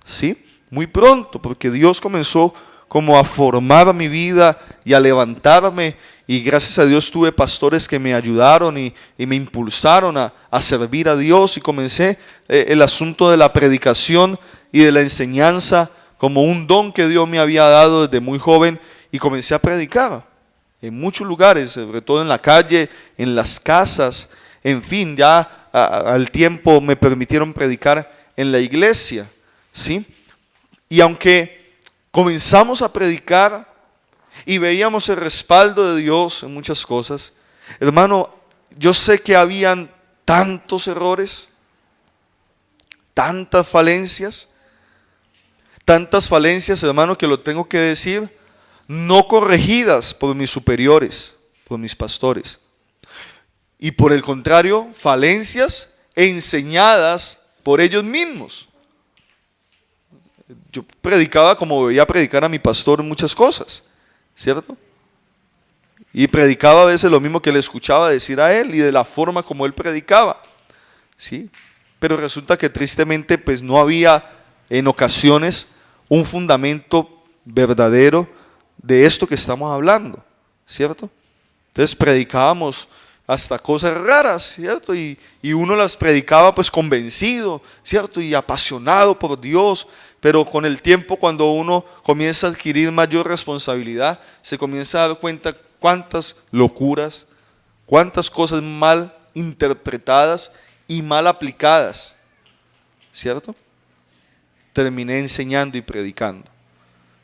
¿sí? Muy pronto, porque Dios comenzó como a formar mi vida y a levantarme, y gracias a Dios tuve pastores que me ayudaron y me impulsaron a servir a Dios, y comencé el asunto de la predicación y de la enseñanza como un don que Dios me había dado desde muy joven, y comencé a predicar en muchos lugares, sobre todo en la calle, en las casas, en fin, ya al tiempo me permitieron predicar en la iglesia, ¿sí? Y aunque comenzamos a predicar y veíamos el respaldo de Dios en muchas cosas, hermano, yo sé que habían tantos errores, tantas falencias, hermano, que lo tengo que decir, no corregidas por mis superiores, por mis pastores, y por el contrario, falencias enseñadas por ellos mismos. Yo predicaba como veía predicar a mi pastor en muchas cosas, ¿cierto? Y predicaba a veces lo mismo que le escuchaba decir a él y de la forma como él predicaba, ¿sí? Pero resulta que tristemente pues no había en ocasiones un fundamento verdadero de esto que estamos hablando, ¿cierto? Entonces predicábamos hasta cosas raras, ¿cierto? Y uno las predicaba pues convencido, ¿cierto? Y apasionado por Dios, pero con el tiempo, cuando uno comienza a adquirir mayor responsabilidad, se comienza a dar cuenta cuántas locuras, cuántas cosas mal interpretadas y mal aplicadas, ¿cierto? Terminé enseñando y predicando.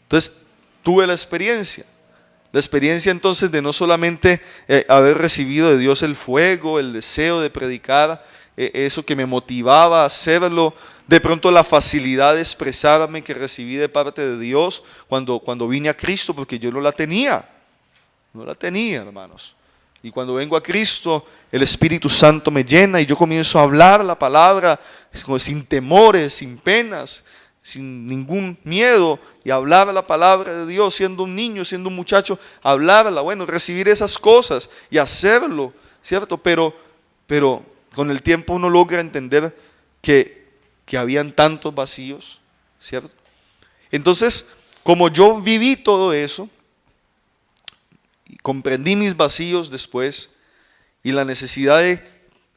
Entonces tuve la experiencia entonces de no solamente haber recibido de Dios el fuego, el deseo de predicar, eso que me motivaba a hacerlo, de pronto la facilidad de expresarme que recibí de parte de Dios cuando vine a Cristo, porque yo no la tenía, hermanos. Y cuando vengo a Cristo, el Espíritu Santo me llena y yo comienzo a hablar la palabra sin temores, sin penas, sin ningún miedo, y hablar la palabra de Dios, siendo un niño, siendo un muchacho, hablarla, bueno, recibir esas cosas y hacerlo, ¿cierto? Pero con el tiempo uno logra entender que habían tantos vacíos, ¿cierto? Entonces, como yo viví todo eso, y comprendí mis vacíos después, y la necesidad de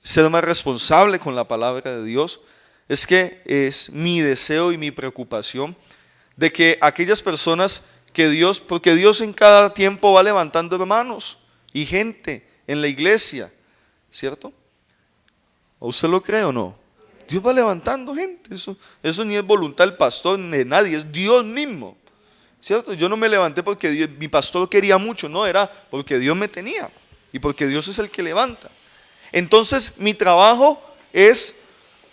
ser más responsable con la palabra de Dios, es que es mi deseo y mi preocupación de que aquellas personas que Dios, porque Dios en cada tiempo va levantando hermanos y gente en la iglesia, ¿cierto? ¿O usted lo cree o no? Dios va levantando gente, eso ni es voluntad del pastor ni de nadie, es Dios mismo, ¿cierto? Yo no me levanté porque mi pastor quería mucho, no, era porque Dios me tenía y porque Dios es el que levanta. Entonces mi trabajo es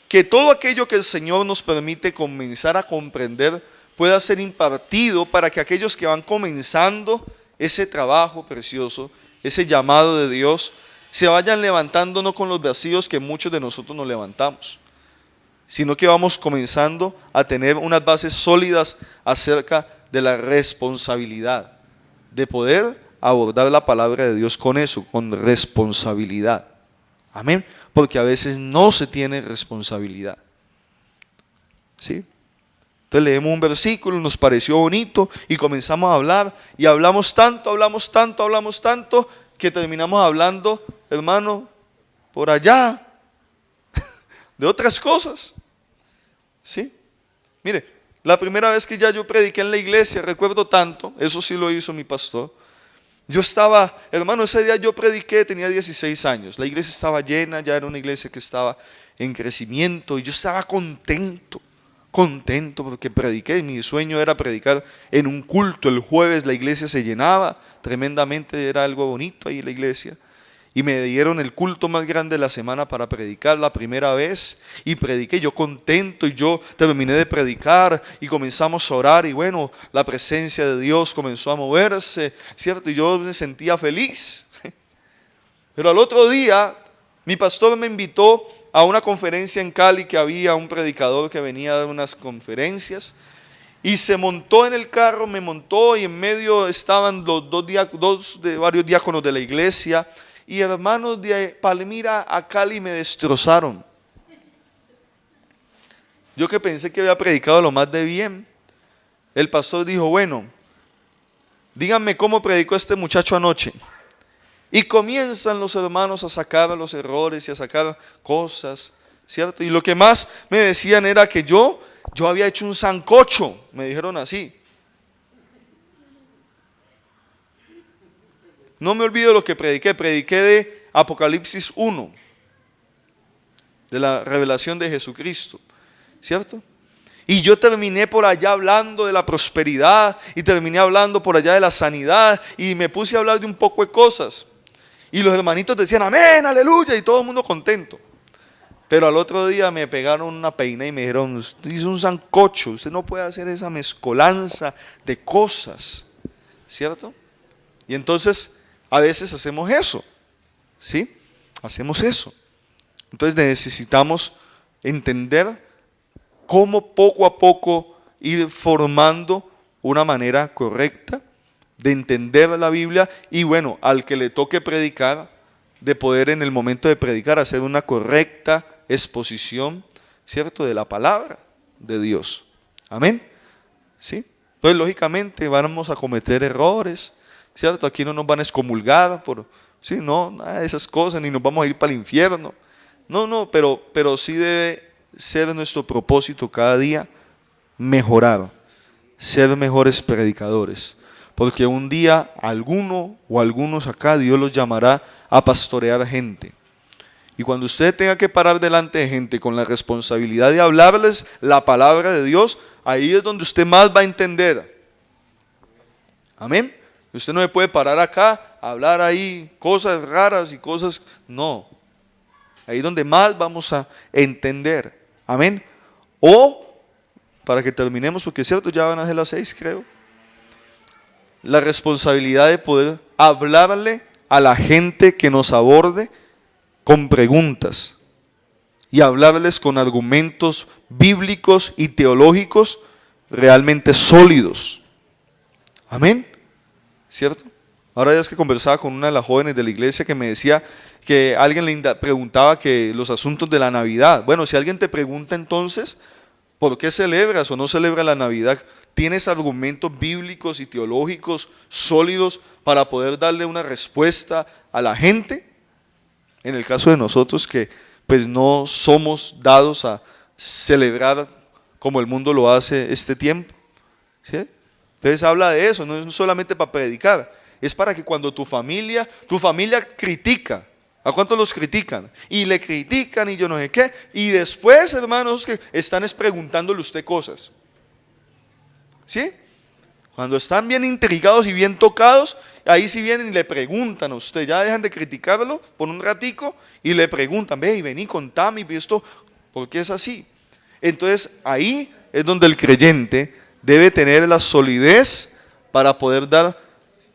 que todo aquello que el Señor nos permite comenzar a comprender pueda ser impartido para que aquellos que van comenzando ese trabajo precioso, ese llamado de Dios, se vayan levantando no con los vacíos que muchos de nosotros nos levantamos, sino que vamos comenzando a tener unas bases sólidas acerca de la responsabilidad, de poder abordar la palabra de Dios con eso, con responsabilidad. Amén. Porque a veces no se tiene responsabilidad. ¿Sí? Entonces leemos un versículo, nos pareció bonito y comenzamos a hablar y hablamos tanto, que terminamos hablando, hermano, por allá, de otras cosas. ¿Sí? Mire, la primera vez que ya yo prediqué en la iglesia, recuerdo tanto, eso sí lo hizo mi pastor. Yo estaba, hermano, ese día yo prediqué, tenía 16 años, la iglesia estaba llena, ya era una iglesia que estaba en crecimiento y yo estaba contento porque prediqué. Mi sueño era predicar en un culto. El jueves la iglesia se llenaba tremendamente, era algo bonito ahí en la iglesia. Y me dieron el culto más grande de la semana para predicar la primera vez. Y prediqué yo contento y yo terminé de predicar y comenzamos a orar. Y bueno, la presencia de Dios comenzó a moverse, ¿cierto? Y yo me sentía feliz. Pero al otro día, mi pastor me invitó a una conferencia en Cali, que había un predicador que venía a dar unas conferencias. Y se montó en el carro, me montó y en medio estaban dos de varios diáconos de la iglesia. Y hermanos de Palmira a Cali me destrozaron. Yo que pensé que había predicado lo más de bien. El pastor dijo, bueno, díganme cómo predicó este muchacho anoche. Y comienzan los hermanos a sacar los errores y a sacar cosas, ¿cierto? Y lo que más me decían era que yo había hecho un sancocho, me dijeron así. No me olvido lo que prediqué de Apocalipsis 1, de la revelación de Jesucristo, ¿cierto? Y yo terminé por allá hablando de la prosperidad y terminé hablando por allá de la sanidad y me puse a hablar de un poco de cosas. Y los hermanitos decían amén, aleluya, y todo el mundo contento. Pero al otro día me pegaron una peina y me dijeron, usted hizo un sancocho, usted no puede hacer esa mezcolanza de cosas, ¿cierto? Y entonces a veces hacemos eso, ¿sí? Hacemos eso. Entonces necesitamos entender cómo poco a poco ir formando una manera correcta de entender la Biblia y bueno, al que le toque predicar, de poder en el momento de predicar hacer una correcta exposición, ¿cierto? De la palabra de Dios. Amén. ¿Sí? Entonces lógicamente vamos a cometer errores, ¿cierto? Aquí no nos van a excomulgar por, sí, no, nada de esas cosas, ni nos vamos a ir para el infierno. No, pero sí debe ser nuestro propósito cada día mejorar, ser mejores predicadores. Porque un día alguno o algunos acá Dios los llamará a pastorear gente. Y cuando usted tenga que parar delante de gente con la responsabilidad de hablarles la palabra de Dios, ahí es donde usted más va a entender. Amén. Usted no se puede parar acá a hablar ahí cosas raras y cosas, no. Ahí es donde más vamos a entender. Amén. O, para que terminemos, porque es cierto, ya van a ser las 6 creo. La responsabilidad de poder hablarle a la gente que nos aborde con preguntas y hablarles con argumentos bíblicos y teológicos realmente sólidos. Amén. ¿Cierto? Ahora ya es que conversaba con una de las jóvenes de la iglesia que me decía que alguien le preguntaba que los asuntos de la Navidad. Bueno, si alguien te pregunta entonces, ¿por qué celebras o no celebras la Navidad? ¿Tienes argumentos bíblicos y teológicos sólidos para poder darle una respuesta a la gente? En el caso de nosotros que pues no somos dados a celebrar como el mundo lo hace este tiempo, ¿sí? Entonces habla de eso, no es solamente para predicar, es para que cuando tu familia critica, ¿a cuántos los critican? Y le critican y yo no sé qué, y después hermanos que están preguntándole a usted cosas. ¿Sí? Cuando están bien intrigados y bien tocados, ahí sí vienen y le preguntan a usted, ya dejan de criticarlo por un ratico y le preguntan, ve, vení, contame, y esto, ¿por qué es así? Entonces ahí es donde el creyente debe tener la solidez para poder dar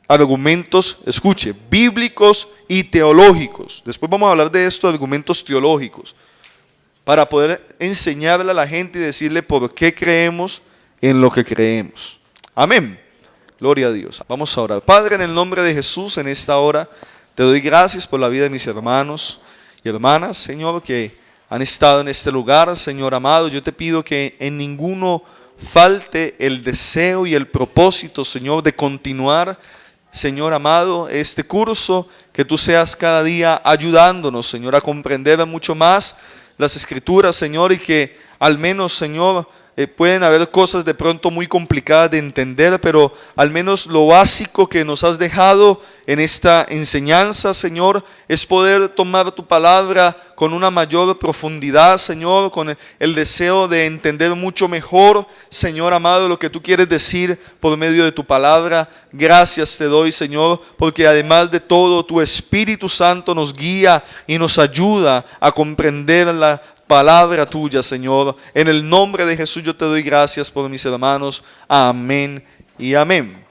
argumentos, escuche, bíblicos y teológicos. Después vamos a hablar de esto, argumentos teológicos. para poder enseñarle a la gente y decirle por qué creemos en lo que creemos. Amén. Gloria a Dios. Vamos a orar. Padre, en el nombre de Jesús, en esta hora, te doy gracias por la vida de mis hermanos y hermanas, Señor, que han estado en este lugar. Señor amado, yo te pido que en ninguno falte el deseo y el propósito, Señor, de continuar, Señor amado, este curso, que tú seas cada día ayudándonos, Señor, a comprender mucho más las Escrituras, Señor, y que al menos, Señor, pueden haber cosas de pronto muy complicadas de entender, pero al menos lo básico que nos has dejado en esta enseñanza, Señor, es poder tomar tu palabra con una mayor profundidad, Señor, con el deseo de entender mucho mejor, Señor amado, lo que tú quieres decir por medio de tu palabra. Gracias te doy, Señor, porque además de todo, tu Espíritu Santo nos guía y nos ayuda a comprender la palabra tuya, Señor. En el nombre de Jesús yo te doy gracias por mis hermanos. Amén y amén.